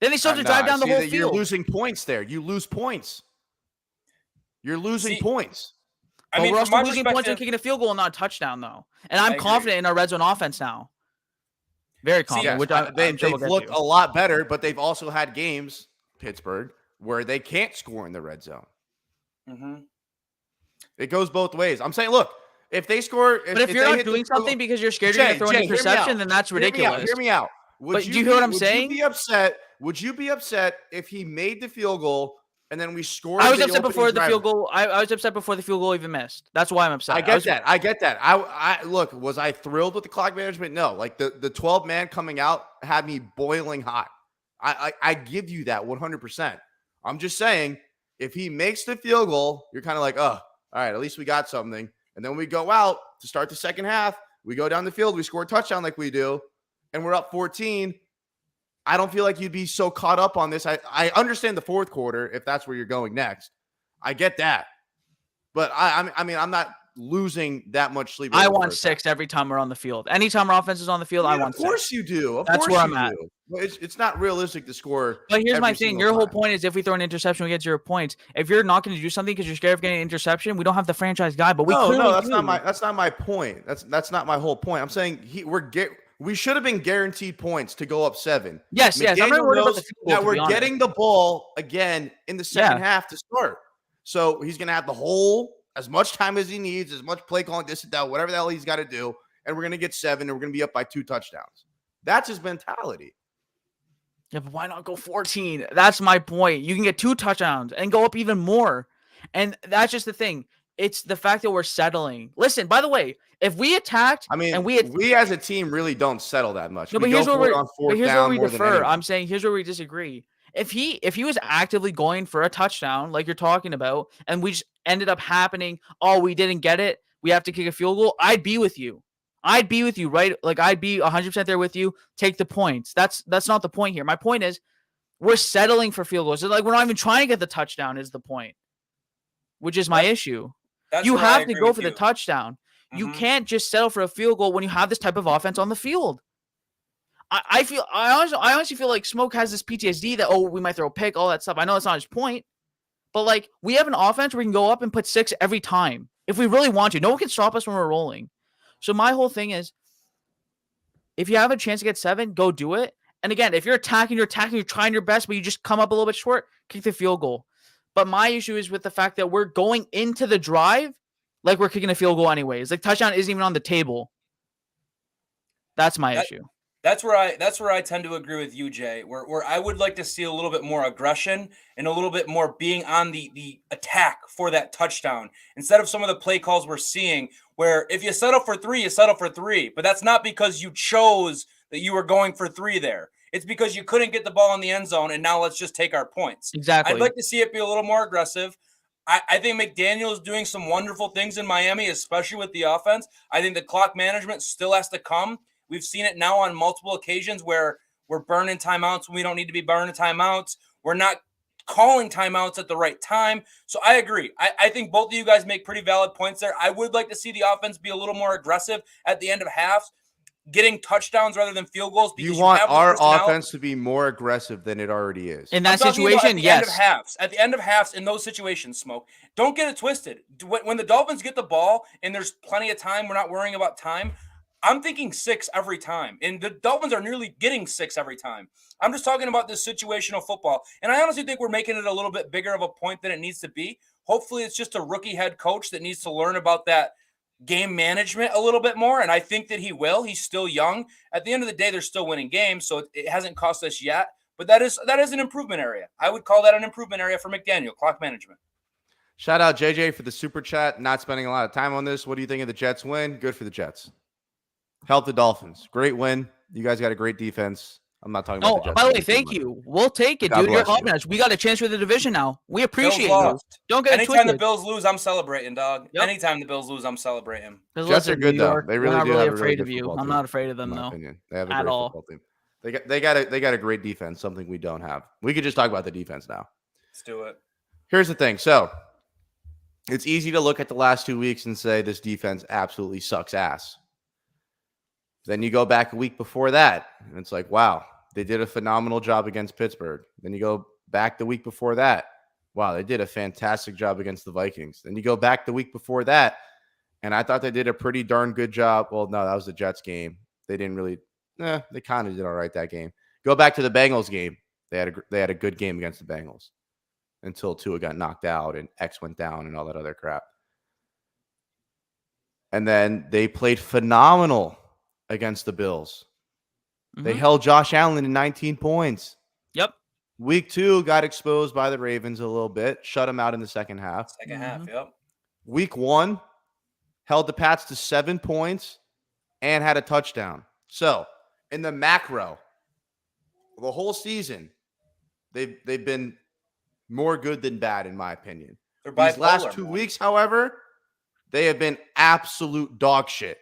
Then they still have to drive down the whole field. You're losing points there. You lose points. You're losing points. I mean, we're also losing points and kicking a field goal and not a touchdown, though. And I'm confident in our red zone offense now. Very confident. They've looked a lot better, but they've also had games, Pittsburgh, where they can't score in the red zone. Mm-hmm. It goes both ways. I'm saying, look, if they score, if you're not doing something because you're scared you're going to throw an interception, then that's ridiculous. Hear me out. Do you hear what I'm saying? Would you be upset if he made the field goal and then we scored? I was upset before the field goal. I was upset before the field goal even missed. That's why I'm upset. I get that. I look. Was I thrilled with the clock management? No. Like the 12-man coming out had me boiling hot. I give you that 100%. I'm just saying, if he makes the field goal, you're kind of like, oh, all right, at least we got something. And then we go out to start the second half. We go down the field. We score a touchdown like we do, and we're up 14. I don't feel like you'd be so caught up on this. I understand the fourth quarter if that's where you're going next. I get that. But I mean, I'm not losing that much sleep. I want 6 every time we're on the field. Anytime our offense is on the field, I want 6. Of course you do. That's where I'm at. It's not realistic to score. But here's my thing. Your whole point is if we throw an interception, we get 0 points. If you're not going to do something because you're scared of getting an interception, we don't have the franchise guy. But we that's not my point. That's not my whole point. I'm saying we should have been guaranteed points to go up 7. Yes. I'm not worried about the field goal, that we're getting the ball again in the second half to start. So he's going to have the whole, as much time as he needs, as much play calling, this and that, whatever the hell he's got to do. And we're going to get 7 and we're going to be up by 2 touchdowns. That's his mentality. Yeah, but why not go 14? That's my point. You can get 2 touchdowns and go up even more. And that's just the thing. It's the fact that we're settling. Listen, by the way, if we attacked, we as a team really don't settle that much. No, but here's where we defer. I'm saying here's where we disagree. If he was actively going for a touchdown, like you're talking about, and we just ended up happening, we didn't get it, we have to kick a field goal, I'd be with you. Right? Like I'd be 100% there with you. Take the points. That's not the point here. My point is we're settling for field goals. So like we're not even trying to get the touchdown is the point, which is my issue. You have to go for the touchdown. Mm-hmm. You can't just settle for a field goal when you have this type of offense on the field. I honestly feel like Smoke has this PTSD that, we might throw a pick, all that stuff. I know that's not his point, but like we have an offense where we can go up and put 6 every time if we really want to. No one can stop us when we're rolling. So my whole thing is, if you have a chance to get 7, go do it. And again, if you're attacking, you're trying your best, but you just come up a little bit short, kick the field goal. But my issue is with the fact that we're going into the drive like we're kicking a field goal anyways. Like touchdown isn't even on the table. That's my issue. That's where I tend to agree with you, Jay. Where I would like to see a little bit more aggression and a little bit more being on the attack for that touchdown instead of some of the play calls we're seeing. Where if you settle for 3, you settle for 3, but that's not because you chose that you were going for 3 there. It's because you couldn't get the ball in the end zone, and now let's just take our points. Exactly. I'd like to see it be a little more aggressive. I think McDaniel is doing some wonderful things in Miami, especially with the offense. I think the clock management still has to come. We've seen it now on multiple occasions where we're burning timeouts when we don't need to be burning timeouts. We're not calling timeouts at the right time. So I agree. I think both of you guys make pretty valid points there. I would like to see the offense be a little more aggressive at the end of halves, getting touchdowns rather than field goals. You want our offense to be more aggressive than it already is. In that situation, yes. At the end of halves, in those situations, Smoke, don't get it twisted. When the Dolphins get the ball and there's plenty of time, we're not worrying about time. I'm thinking 6 every time. And the Dolphins are nearly getting 6 every time. I'm just talking about this situational football. And I honestly think we're making it a little bit bigger of a point than it needs to be. Hopefully it's just a rookie head coach that needs to learn about that game management a little bit more. And I think that he will. He's still young. At the end of the day, they're still winning games. So it hasn't cost us yet. But that is an improvement area. I would call that an improvement area for McDaniel, clock management. Shout out JJ for the super chat. Not spending a lot of time on this. What do you think of the Jets win? Good for the Jets. Help the Dolphins. Great win. You guys got a great defense. I'm not talking about the Jets. By the way, thank you. We'll take it, dude. You're helping us. We got a chance for the division now. We appreciate you. Don't get it twisted. Anytime the Bills lose, I'm celebrating, dog. Yep. Anytime the Bills lose, I'm celebrating. Jets are good, though. They really do have a really good football team. I'm not afraid of them, though. They have a great football team. They got a great defense, something we don't have. We could just talk about the defense now. Let's do it. Here's the thing. So it's easy to look at the last 2 weeks and say this defense absolutely sucks ass. Then you go back a week before that, and it's like, wow, they did a phenomenal job against Pittsburgh. Then you go back the week before that. Wow, they did a fantastic job against the Vikings. Then you go back the week before that, and I thought they did a pretty darn good job. Well, no, that was the Jets game. They didn't really they kind of did all right that game. Go back to the Bengals game. They had a good game against the Bengals until Tua got knocked out and X went down and all that other crap. And then they played phenomenal against the Bills. They held Josh Allen to 19 points. Yep. Week 2 got exposed by the Ravens a little bit. Shut them out in the second half. Yep. Week 1 held the Pats to 7 points and had a touchdown. So, in the macro, the whole season, they've been more good than bad, in my opinion. These last 2 weeks, however, they have been absolute dog shit.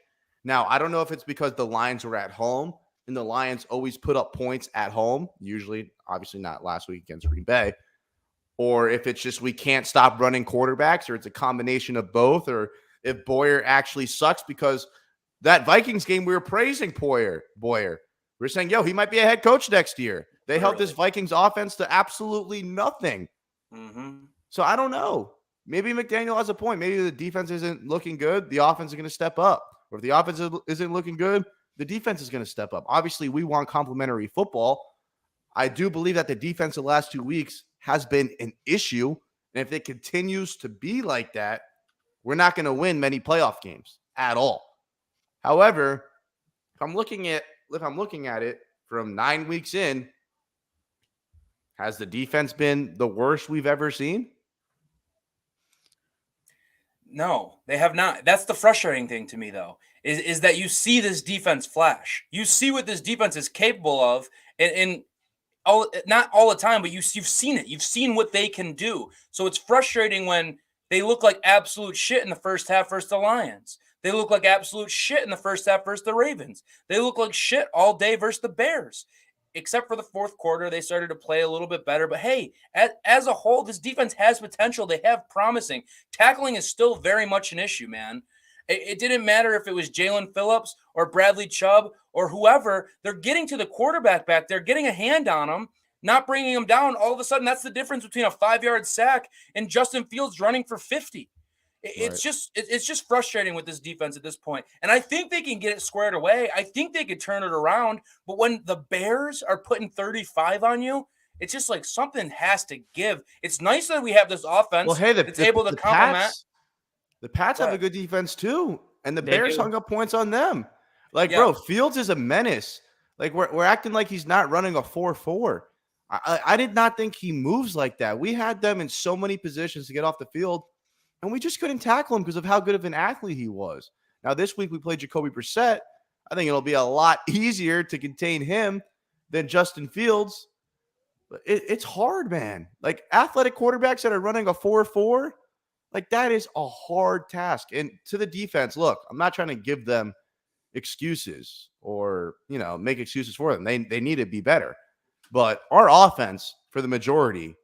Now, I don't know if it's because the Lions were at home, and the Lions always put up points at home, usually, obviously not last week against Green Bay, or if it's just we can't stop running quarterbacks, or it's a combination of both, or if Boyer actually sucks, because that Vikings game, we were praising Boyer. We're saying, yo, he might be a head coach next year. They held this Vikings offense to absolutely nothing. So I don't know. Maybe McDaniel has a point. Maybe the defense isn't looking good. The offense is going to step up. Or if the offense isn't looking good, the defense is going to step up. Obviously, we want complementary football. I do believe that the defense the last 2 weeks has been an issue. And if it continues to be like that, we're not going to win many playoff games at all. However, if I'm looking at it from 9 weeks in, has the defense been the worst we've ever seen? No, they have not. That's the frustrating thing to me, though, is that you see this defense flash. You see what this defense is capable of, and not all the time, but you've seen it. You've seen what they can do. So it's frustrating when they look like absolute shit in the first half versus the Lions. They look like absolute shit in the first half versus the Ravens. They look like shit all day versus the Bears. Except for the fourth quarter, they started to play a little bit better. But hey, as a whole, this defense has potential. They have promising. Tackling is still very much an issue, man. It didn't matter if it was Jalen Phillips or Bradley Chubb or whoever. They're getting to the quarterback back there, getting a hand on him, not bringing him down. All of a sudden, that's the difference between a 5-yard sack and Justin Fields running for 50. It's just frustrating with this defense at this point. And I think they can get it squared away. I think they could turn it around. But when the Bears are putting 35 on you, It's just like something has to give. It's nice that we have this offense Well, hey, that's able to complement. The Pats have a good defense too, and the They Bears do. hung up points on them. Like, Yeah. bro, Fields is a menace. Like, we're acting like he's not running a 4-4. I did not think he moves like that. We had them in so many positions to get off the field, and we just couldn't tackle him because of how good of an athlete he was. Now, this week we played Jacoby Brissett. I think it'll be a lot easier to contain him than Justin Fields. But it's hard, man. Like, athletic quarterbacks that are running a 4-4, like, that is a hard task. And to the defense, look, I'm not trying to give them excuses or, make excuses for them. They need to be better. But our offense, for the majority,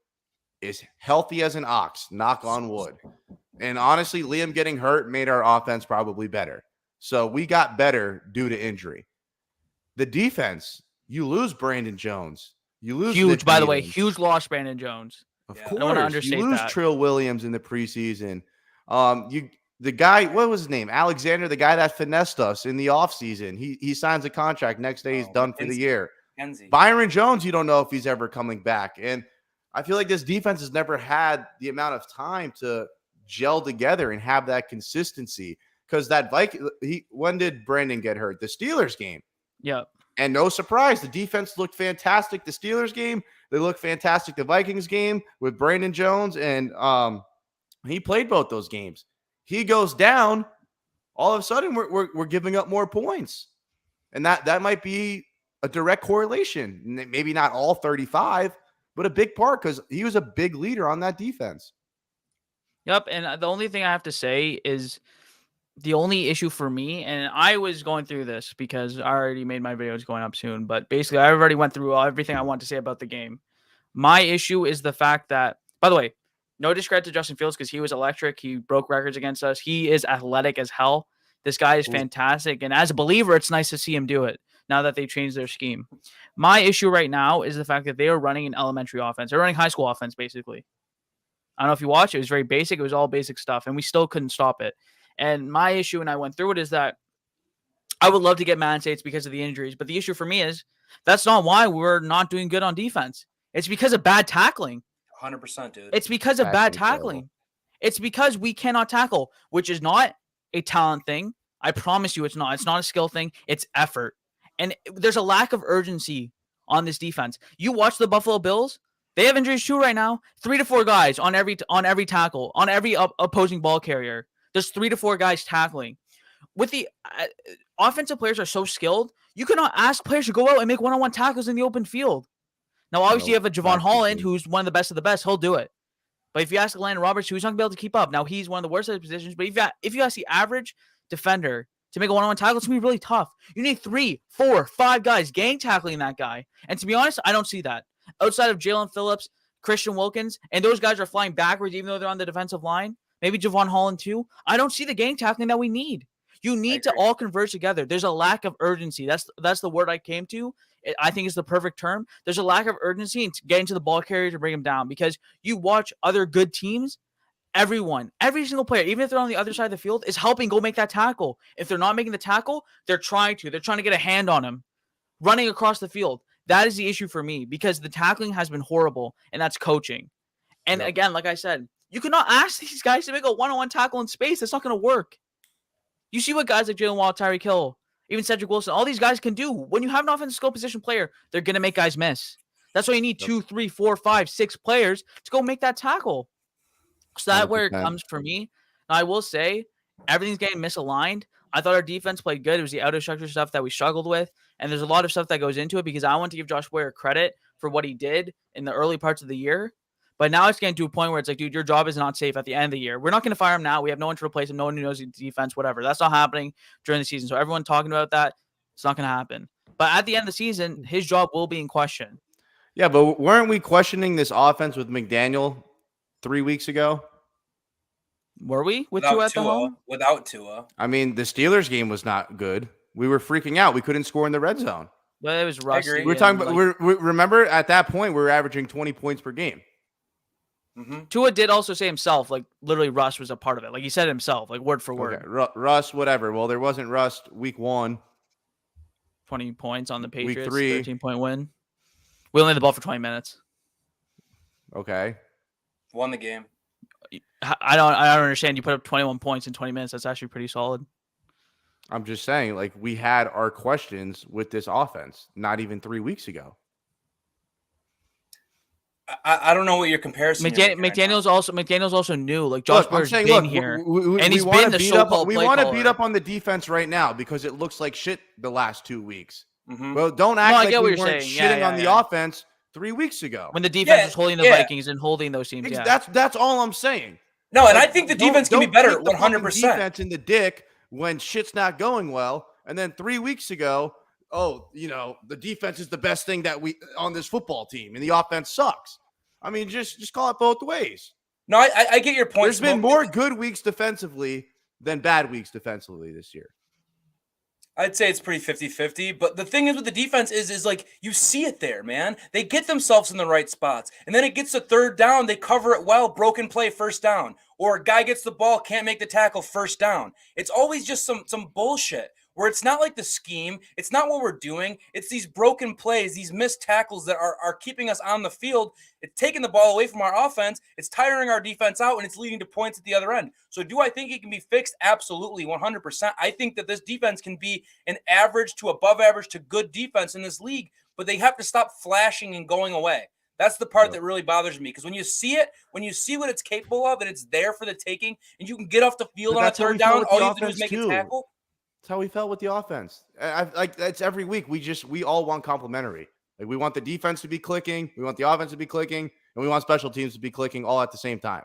is healthy as an ox, knock on wood. And honestly, Liam getting hurt made our offense probably better. So we got better due to injury. The defense, you lose Brandon Jones. You lose Huge, Nick by the way, Needham. huge loss, Brandon Jones. Of Yeah. course. I don't wanna understate you lose that. Trill Williams in the preseason. The guy, what was his name? Alexander, the guy that finessed us in the offseason. He signs a contract. Next day, he's done for the year. Kenzie. Byron Jones, you don't know if he's ever coming back. And I feel like this defense has never had the amount of time to gel together and have that consistency. Because that when did Brandon get hurt? The Steelers game. Yeah. And no surprise, the defense looked fantastic. The Steelers game, they looked fantastic. The Vikings game with Brandon Jones, and he played both those games. He goes down. All of a sudden, we're giving up more points, and that might be a direct correlation. Maybe not all 35, but a big part because he was a big leader on that defense. Yep. And the only thing I have to say is the only issue for me, and I was going through this because I already made my videos going up soon, but basically I already went through everything I want to say about the game. My issue is the fact that, by the way, no discredit to Justin Fields because he was electric. He broke records against us. He is athletic as hell. This guy is fantastic. And as a believer, it's nice to see him do it now that they've changed their scheme. My issue right now is the fact that they are running an elementary offense. They're running high school offense, basically. I don't know if you watch it. It was very basic. It was all basic stuff, and we still couldn't stop it. And my issue, and I went through it, is that I would love to get Man States because of the injuries. But the issue for me is that's not why we're not doing good on defense. It's because of bad tackling. 100%, dude. It's because of bad tackling. It's because we cannot tackle, which is not a talent thing. I promise you it's not. It's not a skill thing. It's effort. And there's a lack of urgency on this defense. You watch the Buffalo Bills. They have injuries too right now. 3 to 4 guys on every tackle, on every opposing ball carrier. There's 3 to 4 guys tackling. With the offensive players are so skilled, you cannot ask players to go out and make one-on-one tackles in the open field. Now, obviously, you have a Javon Holland, who's one of the best of the best. He'll do it. But if you ask Landon Roberts, who's not going to be able to keep up. Now, he's one of the worst at his positions. But if you ask the average defender to make a one-on-one tackle, it's going to be really tough. You need 3, 4, 5 guys gang tackling that guy. And to be honest, I don't see that. Outside of Jalen Phillips, Christian Wilkins, and those guys are flying backwards even though they're on the defensive line. Maybe Javon Holland too. I don't see the gang tackling that we need. You need to all converge together. There's a lack of urgency. That's the word I came to. I think it's the perfect term. There's a lack of urgency in getting to the ball carrier to bring them down because you watch other good teams. Every single player, even if they're on the other side of the field, is helping go make that tackle. If they're not making the tackle, they're trying to get a hand on him, running across the field. That is the issue for me because the tackling has been horrible, and that's coaching. And again, like I said, you cannot ask these guys to make a one-on-one tackle in space. That's not going to work. You see what guys like Jalen Waddle, Tyreek Hill, even Cedric Wilson, all these guys can do. When you have an offensive skill position player, they're going to make guys miss. That's why you need 2, 3, 4, 5, 6 players to go make that tackle. So that's where it comes for me. Now, I will say, everything's getting misaligned. I thought our defense played good. It was the out of structure stuff that we struggled with. And there's a lot of stuff that goes into it because I want to give Josh Boyer credit for what he did in the early parts of the year. But now it's getting to a point where it's like, dude, your job is not safe at the end of the year. We're not going to fire him now. We have no one to replace him. No one who knows the defense, whatever. That's not happening during the season. So everyone talking about that, it's not going to happen. But at the end of the season, his job will be in question. Yeah, but weren't we questioning this offense with McDaniel 3 weeks ago? Were we? With Tua at the helm? Without Tua. I mean, the Steelers game was not good. We were freaking out. We couldn't score in the red zone. But it was rusty. We were talking about. Remember at that point we were averaging 20 points per game. Mm-hmm. Tua did also say himself, like literally, Russ was a part of it. Like he said himself, like word for word. Okay. Russ, whatever. Well, there wasn't Russ week 1. 20 points on the Patriots. Week 3, 13-point win. We only had the ball for 20 minutes. Okay. Won the game. I don't understand. You put up 21 points in 20 minutes. That's actually pretty solid. I'm just saying, like, we had our questions with this offense not even 3 weeks ago. I don't know what your comparison. McDaniel's also new. Like Josh I'm Boyer's saying, been look, here, we and he's wanna been the beat up. so-called We play want to caller. beat up on the defense right now because it looks like shit the last 2 weeks. Mm-hmm. Well, don't act I like get what we you're weren't saying. shitting on the offense 3 weeks ago. when the defense was holding the Vikings and holding those teams. Yeah, That's all I'm saying. No, and Like, I think the defense can be better. 100%. Defense in the dick when shit's not going well, and then 3 weeks ago, the defense is the best thing that we on this football team, and the offense sucks. I mean, just call it both ways. No, I get your point. There's been more good weeks defensively than bad weeks defensively this year. I'd say it's pretty 50-50, but the thing is with the defense is like you see it there, man. They get themselves in the right spots, and then it gets to third down, they cover it well, broken play, first down, or a guy gets the ball, can't make the tackle, first down. It's always just some bullshit where it's not like the scheme, it's not what we're doing, it's these broken plays, these missed tackles that are keeping us on the field. It's taking the ball away from our offense, it's tiring our defense out, and it's leading to points at the other end. So do I think it can be fixed? Absolutely, 100%. I think that this defense can be an average to above average to good defense in this league, but they have to stop flashing and going away. That's the part that really bothers me, because when you see it, when you see what it's capable of, and it's there for the taking, and you can get off the field on a third down, all you have to do is make a tackle. That's how we felt with the offense. That's every week. We all want complimentary. Like, we want the defense to be clicking, we want the offense to be clicking, and we want special teams to be clicking all at the same time.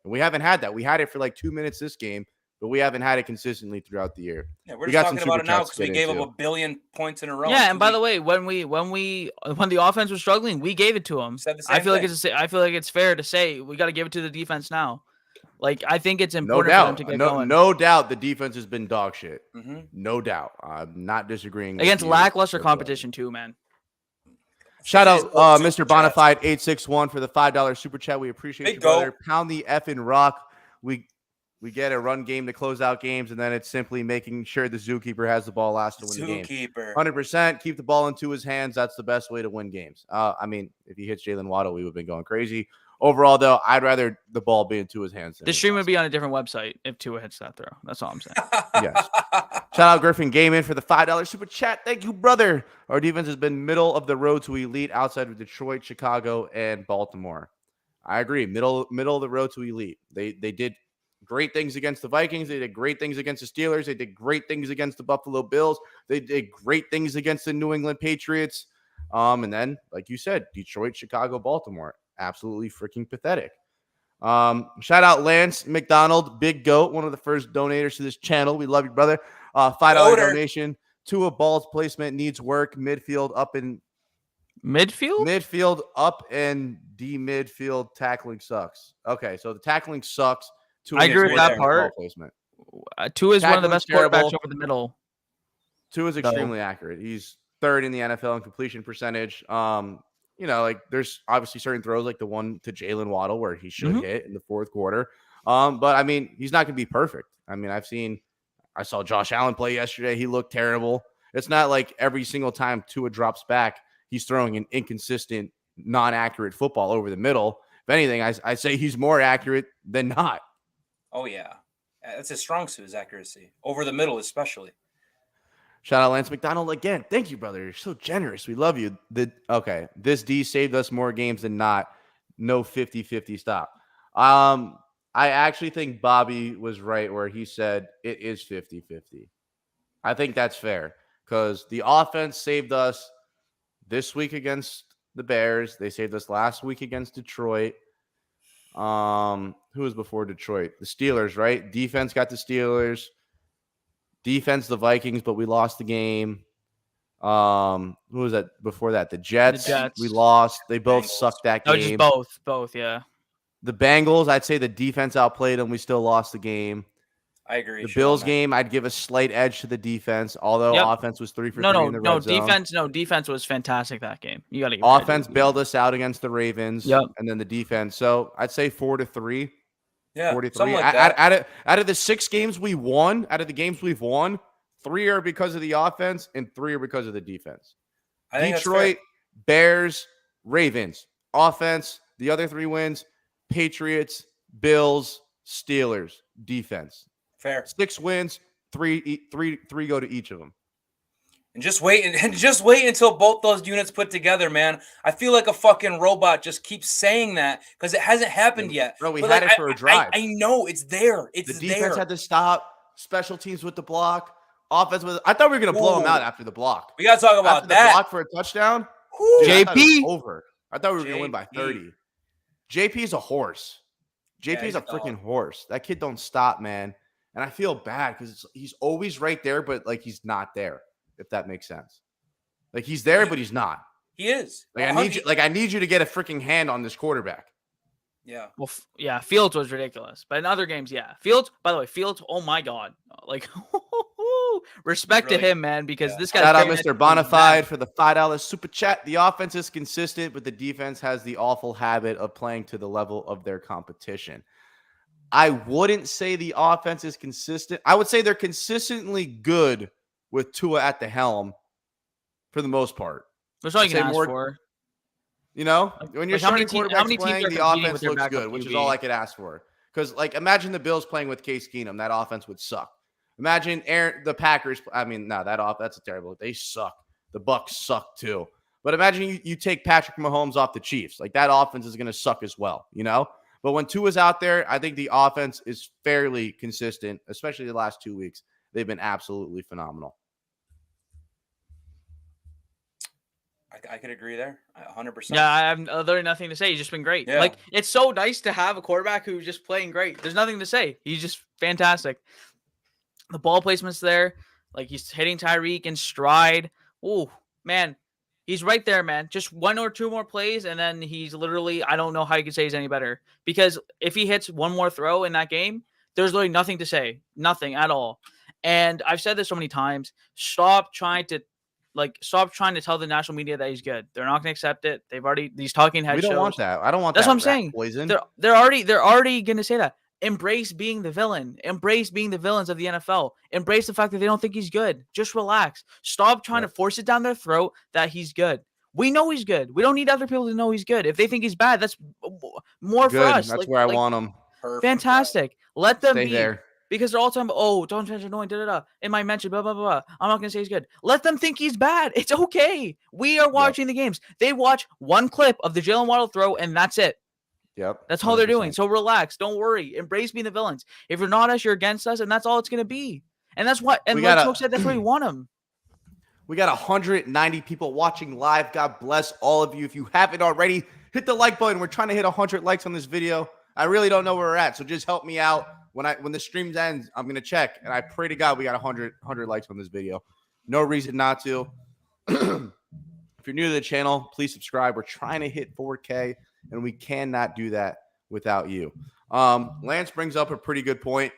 And we haven't had that. We had it for like 2 minutes this game, but we haven't had it consistently throughout the year. Yeah, we're just talking about it now because we gave up 1 billion points in a row. Yeah, and by the way, when the offense was struggling, we gave it to them. I feel like it's fair to say we got to give it to the defense now. Like, I think it's important for them to get going. No doubt the defense has been dog shit. Mm-hmm. No doubt. I'm not disagreeing. Against lackluster competition too, man. Shout out Mr. Bonafide 861 for the $5 super chat. We appreciate you, brother. Pound the effing rock. We get a run game to close out games, and then it's simply making sure the zookeeper has the ball last to win the game. 100%. Keep the ball into his hands. That's the best way to win games. I mean, if he hits Jalen Waddle, we would have been going crazy. Overall, though, I'd rather the ball be into his hands. The stream would be on a different website if Tua hits that throw. That's all I'm saying. Yes. Shout out Griffin Gaming for the $5 super chat. Thank you, brother. Our defense has been middle of the road to elite outside of Detroit, Chicago, and Baltimore. I agree. Middle of the road to elite. They did great things against the Vikings. They did great things against the Steelers. They did great things against the Buffalo Bills. They did great things against the New England Patriots. And then, like you said, Detroit, Chicago, Baltimore. Absolutely freaking pathetic. Shout out Lance McDonald, Big Goat, one of the first donators to this channel. We love you, brother. $5 donation. Tua Ball's placement needs work. Midfield up and up and midfield tackling sucks. Okay, so the tackling sucks. I agree with that part. Tua is one of the best quarterbacks over the middle. Tua is extremely accurate. He's third in the NFL in completion percentage. Like, there's obviously certain throws like the one to Jalen Waddle where he should hit in the fourth quarter. But I mean, he's not going to be perfect. I mean, I saw Josh Allen play yesterday. He looked terrible. It's not like every single time Tua drops back, he's throwing an inconsistent, non-accurate football over the middle. If anything, I say he's more accurate than not. Oh, yeah. That's his strong suit, his accuracy. Over the middle, especially. Shout out Lance McDonald again. Thank you, brother. You're so generous. We love you. This D saved us more games than not. No 50-50 stop. I actually think Bobby was right where he said it is 50-50. I think that's fair because the offense saved us this week against the Bears. They saved us last week against Detroit. Who was before Detroit? The Steelers, right? Defense got the Steelers. Defense, the Vikings, but we lost the game. Who was that before that? The Jets. We lost. They both sucked that game. No, just both, yeah. The Bengals, I'd say the defense outplayed them. We still lost the game. I agree. The Bills game, I'd give a slight edge to the defense, although offense was 3 for 3 in the red zone. Defense was fantastic that game. You got to offense bailed us out against the Ravens, and then the defense. So I'd say 4-3. Yeah, 43. Like that. Out of the 6 games we won, out of the games we've won, 3 are because of the offense and 3 are because of the defense. I think Detroit, Bears, Ravens, offense, The other 3 wins, Patriots, Bills, Steelers, defense. Fair. 6 wins, three go to each of them. And just wait until both those units put together, man. I feel like a fucking robot just keeps saying that because it hasn't happened yet. Bro, we But had it for a drive. I know it's there. It's the defense there. had to stop. Special teams with the block. Offense with. I thought we were gonna blow them out after the block. We gotta talk about after that. The block for a touchdown. Whew. Dude, I thought it JP was over. I thought we were gonna win by 30. JP's a horse. JP's a freaking horse. That kid don't stop, man. And I feel bad because he's always right there, but like he's not there. If that makes sense. Like he's there, but he's not. He is. Like I need you to get a freaking hand on this quarterback. Yeah. Well, yeah, Fields was ridiculous, but in other games, yeah, Fields. By the way, Fields. Oh my God, like respect to him, man, because this guy. Shout out Mr. Bonafide for the $5 super chat. The offense is consistent, but the defense has the awful habit of playing to the level of their competition. I wouldn't say the offense is consistent. I would say they're consistently good with Tua at the helm for the most part. That's all you can ask for. You know, when you're starting quarterbacks playing, the offense looks good, which is all I could ask for. Because, like, imagine the Bills playing with Case Keenum. That offense would suck. Imagine the Packers. I mean, no, that's a terrible. They suck. The Bucs suck too. But imagine you take Patrick Mahomes off the Chiefs. Like, that offense is going to suck as well, you know? But when Tua's out there, I think the offense is fairly consistent, especially the last 2 weeks. They've been absolutely phenomenal. I could agree there, 100%. Yeah, I have literally nothing to say. He's just been great. Yeah. Like, it's so nice to have a quarterback who's just playing great. There's nothing to say. He's just fantastic. The ball placement's there. Like, he's hitting Tyreek in stride. Oh, man. He's right there, man. Just 1 or 2 more plays, and then he's literally, I don't know how you could say he's any better. Because if he hits one more throw in that game, there's literally nothing to say. Nothing at all. And I've said this so many times. Stop trying to tell the national media that he's good. They're not going to accept it. These talking head shows. We don't want that. I don't want That's that. That's what I'm saying. Poison. They're already going to say that. Embrace being the villain. Embrace being the villains of the NFL. Embrace the fact that they don't think he's good. Just relax. Stop trying to force it down their throat that he's good. We know he's good. We don't need other people to know he's good. If they think he's bad, that's more for us. That's where I want him. Perfect. Fantastic. Let them Stay be. there. Because they're all talking about, don't touch annoying, in my mention, blah, blah, blah. I'm not going to say he's good. Let them think he's bad. It's okay. We are watching the games. They watch one clip of the Jalen Waddle throw, and that's it. Yep. That's all 100%. They're doing. So relax. Don't worry. Embrace being the villains. If you're not us, you're against us, and that's all it's going to be. And that's what, and like Coach said, that's where you want him. We got 190 people watching live. God bless all of you. If you haven't already, hit the like button. We're trying to hit 100 likes on this video. I really don't know where we're at, so just help me out. When the stream ends, I'm gonna check, and I pray to God we got 100 likes on this video. No reason not to. If you're new to the channel, please subscribe. We're trying to hit 4K, and we cannot do that without you. Lance brings up a pretty good point.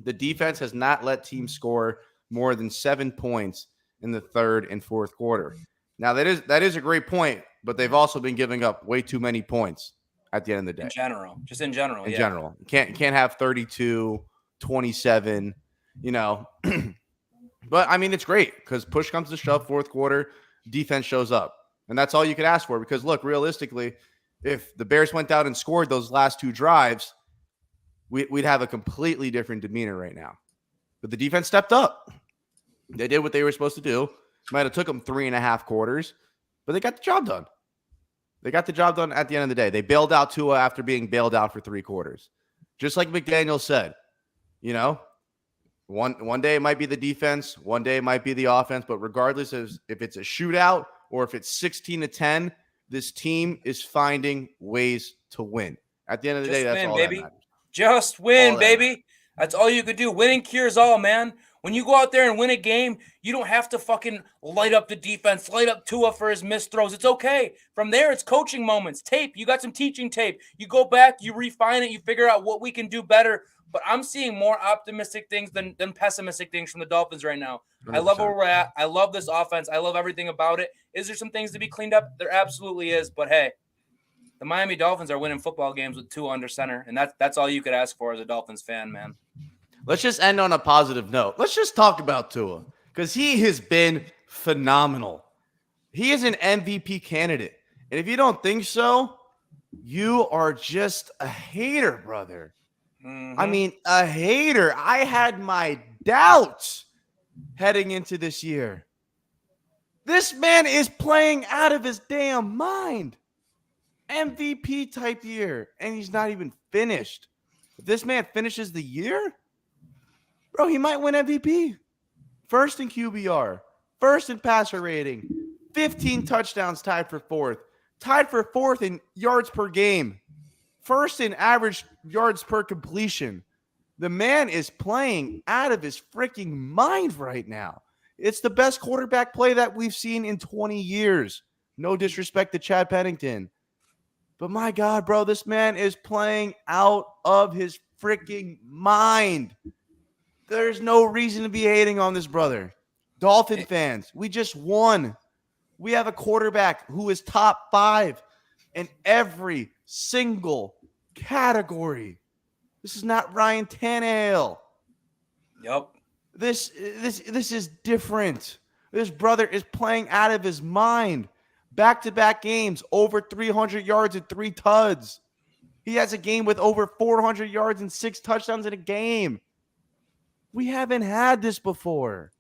The defense has not let teams score more than 7 points in the third and fourth quarter. Now that is a great point, but they've also been giving up way too many points at the end of the day. In general. In general. You can't have 32, 27, you know. But, I mean, it's great because push comes to shove, fourth quarter, defense shows up. And that's all you could ask for because, look, realistically, if the Bears went down and scored those last 2 drives, we'd have a completely different demeanor right now. But the defense stepped up. They did what they were supposed to do. Might have took them 3.5 quarters, but they got the job done. They got the job done at the end of the day. They bailed out Tua after being bailed out for 3 quarters. Just like McDaniel said, you know, one day it might be the defense, one day it might be the offense, but regardless of if it's a shootout or if it's 16-10, this team is finding ways to win. At the end of the day, that's all that matters. Just win, baby. That's all you could do. Winning cures all, man. When you go out there and win a game, you don't have to fucking light up the defense, light up Tua for his missed throws. It's okay. From there, it's coaching moments. Tape. You got some teaching tape. You go back, you refine it, you figure out what we can do better. But I'm seeing more optimistic things than pessimistic things from the Dolphins right now. 100%. I love where we're at. I love this offense. I love everything about it. Is there some things to be cleaned up? There absolutely is. But, hey, the Miami Dolphins are winning football games with Tua under center, and that's all you could ask for as a Dolphins fan, man. Let's just end on a positive note. Let's just talk about Tua because he has been phenomenal. He is an MVP candidate. And if you don't think so, You are just a hater, brother. Mhm. I mean, a hater. I had my doubts heading into this year. This man is playing out of his damn mind. MVP type year, and he's not even finished. If this man finishes the year, bro, he might win MVP. First in QBR, first in passer rating, 15 touchdowns, tied for fourth in yards per game, first in average yards per completion. The man is playing out of his freaking mind right now. It's the best quarterback play that we've seen in 20 years. No disrespect to Chad Pennington. But my God, bro, this man is playing out of his freaking mind. There's no reason to be hating on this brother. Dolphin fans, we just won. We have a quarterback who is top 5 in every single category. This is not Ryan Tannehill. Yep. This is different. This brother is playing out of his mind. Back-to-back games, over 300 yards and 3 tuds. He has a game with over 400 yards and 6 touchdowns in a game. We haven't had this before.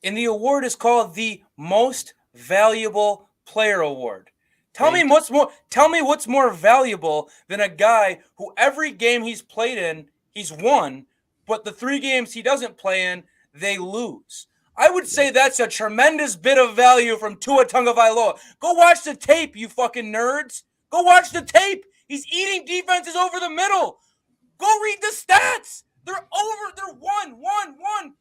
And the award is called the Most Valuable Player Award. Tell me what's more valuable than a guy who every game he's played in, he's won, but the 3 games he doesn't play in, they lose. I would say that's a tremendous bit of value from Tua Tagovailoa. Go watch the tape, you fucking nerds. Go watch the tape. He's eating defenses over the middle. Go read the stats. They're 1,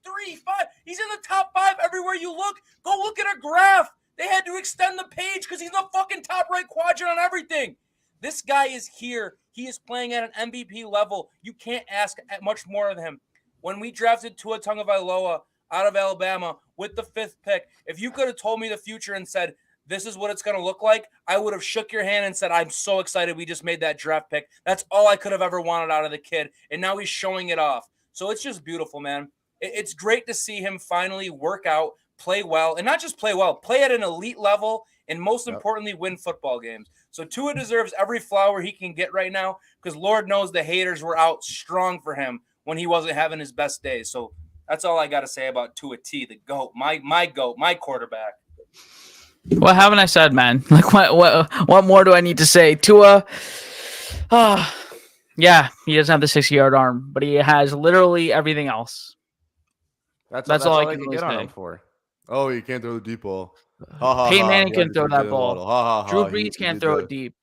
3, 5. He's in the top 5 everywhere you look. Go look at a graph. They had to extend the page because he's in the fucking top right quadrant on everything. This guy is here. He is playing at an MVP level. You can't ask much more of him. When we drafted Tua Tagovailoa out of Alabama with the 5th pick, if you could have told me the future and said, this is what it's going to look like, I would have shook your hand and said, I'm so excited we just made that draft pick. That's all I could have ever wanted out of the kid, and now he's showing it off. So it's just beautiful, man. It's great to see him finally work out, play well, and not just play well, play at an elite level, and most importantly, win football games. So Tua deserves every flower he can get right now because Lord knows the haters were out strong for him when he wasn't having his best days. So that's all I got to say about Tua T, the GOAT, my GOAT, my quarterback. What haven't I said, man? Like, what more do I need to say? Tua, yeah, he doesn't have the 60-yard arm, but he has literally everything else. That's all I can really get on say. him for. Oh, you can't throw the deep ball. Peyton Manning can throw that ball. Drew Brees Brees can't throw it deep.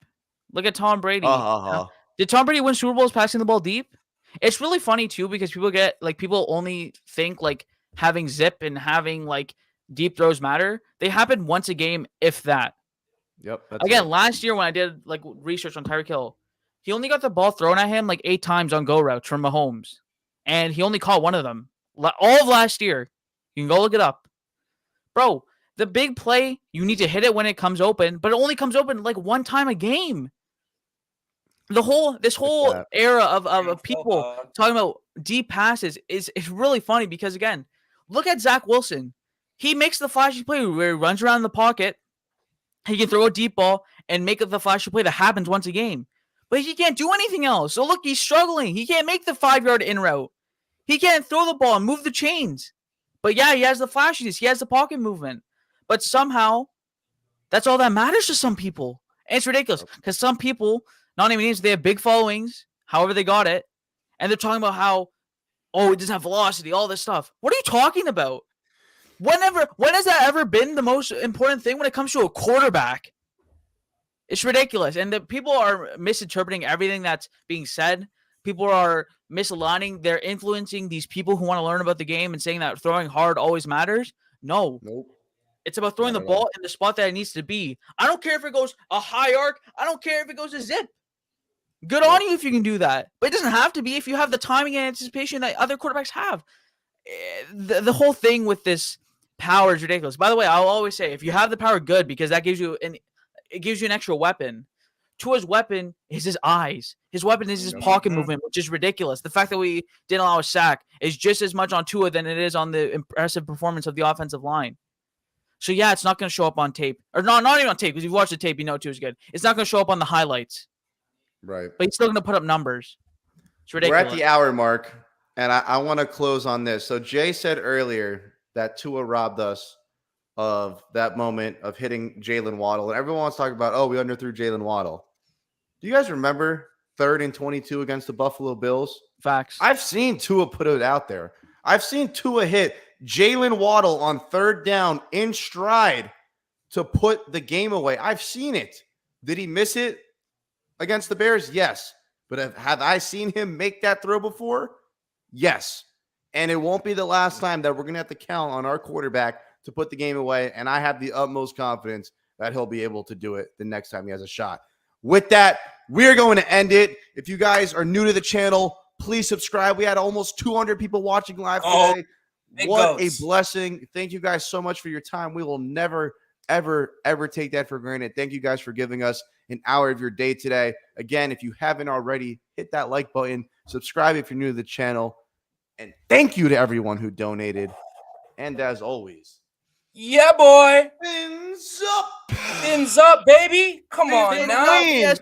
Look at Tom Brady. Ha. Did Tom Brady win Super Bowls passing the ball deep? It's really funny too because people only think like having zip and having like deep throws matter. They happen once a game, if that. Yep. Again, last year when I did like research on Tyreek Hill, he only got the ball thrown at him like 8 times on go routes from Mahomes, and he only caught one of them all of last year. You can go look it up, bro. The big play, you need to hit it when it comes open, but it only comes open like 1 time a game. This whole era of people talking about deep passes is really funny because, again, look at Zach Wilson. He makes the flashy play where he runs around the pocket. He can throw a deep ball and make the flashy play that happens once a game. But he can't do anything else. So look, he's struggling. He can't make the 5-yard in route. He can't throw the ball and move the chains. But yeah, he has the flashiness. He has the pocket movement. But somehow, that's all that matters to some people. And it's ridiculous because some people, not even names, they have big followings, however they got it. And they're talking about how, it doesn't have velocity, all this stuff. What are you talking about? When has that ever been the most important thing when it comes to a quarterback? It's ridiculous. And the people are misinterpreting everything that's being said. People are misaligning. They're influencing these people who want to learn about the game and saying that throwing hard always matters. Nope. It's about throwing the ball in the spot that it needs to be. I don't care if it goes a high arc. I don't care if it goes a zip. Good on you if you can do that. But it doesn't have to be if you have the timing and anticipation that other quarterbacks have. The whole thing with this power is ridiculous. By the way, I'll always say if you have the power, good, because that gives you an extra weapon. Tua's weapon is his eyes. His weapon is his pocket movement, which is ridiculous. The fact that we didn't allow a sack is just as much on Tua than it is on the impressive performance of the offensive line. So yeah, it's not going to show up on tape, or no, not even on tape because you've watched the tape, you know Tua's good. It's not going to show up on the highlights, Right. but he's still going to put up numbers. It's We're ridiculous. at the hour mark, and I want to close on this. So Jay said earlier that Tua robbed us of that moment of hitting Jalen Waddle, and everyone wants to talk about, oh, we underthrew Jalen Waddle. Do you guys remember 3rd and 22 against the Buffalo Bills? Facts. I've seen Tua put it out there. I've seen Tua hit Jalen Waddle on 3rd down in stride to put the game away. I've seen it. Did he miss it against the Bears? Yes. But have I seen him make that throw before? Yes. And it won't be the last time that we're going to have to count on our quarterback to put the game away. And I have the utmost confidence that he'll be able to do it the next time he has a shot. With that, we're going to end it. If you guys are new to the channel, please subscribe. We had almost 200 people watching live today. What a blessing. Thank you guys so much for your time. We will never, ever, ever take that for granted. Thank you guys for giving us an hour of your day today. Again, if you haven't already, hit that like button. Subscribe if you're new to the channel. And thank you to everyone who donated. And as always, yeah, boy. fins up. Fins up, baby. Come on now. Yes,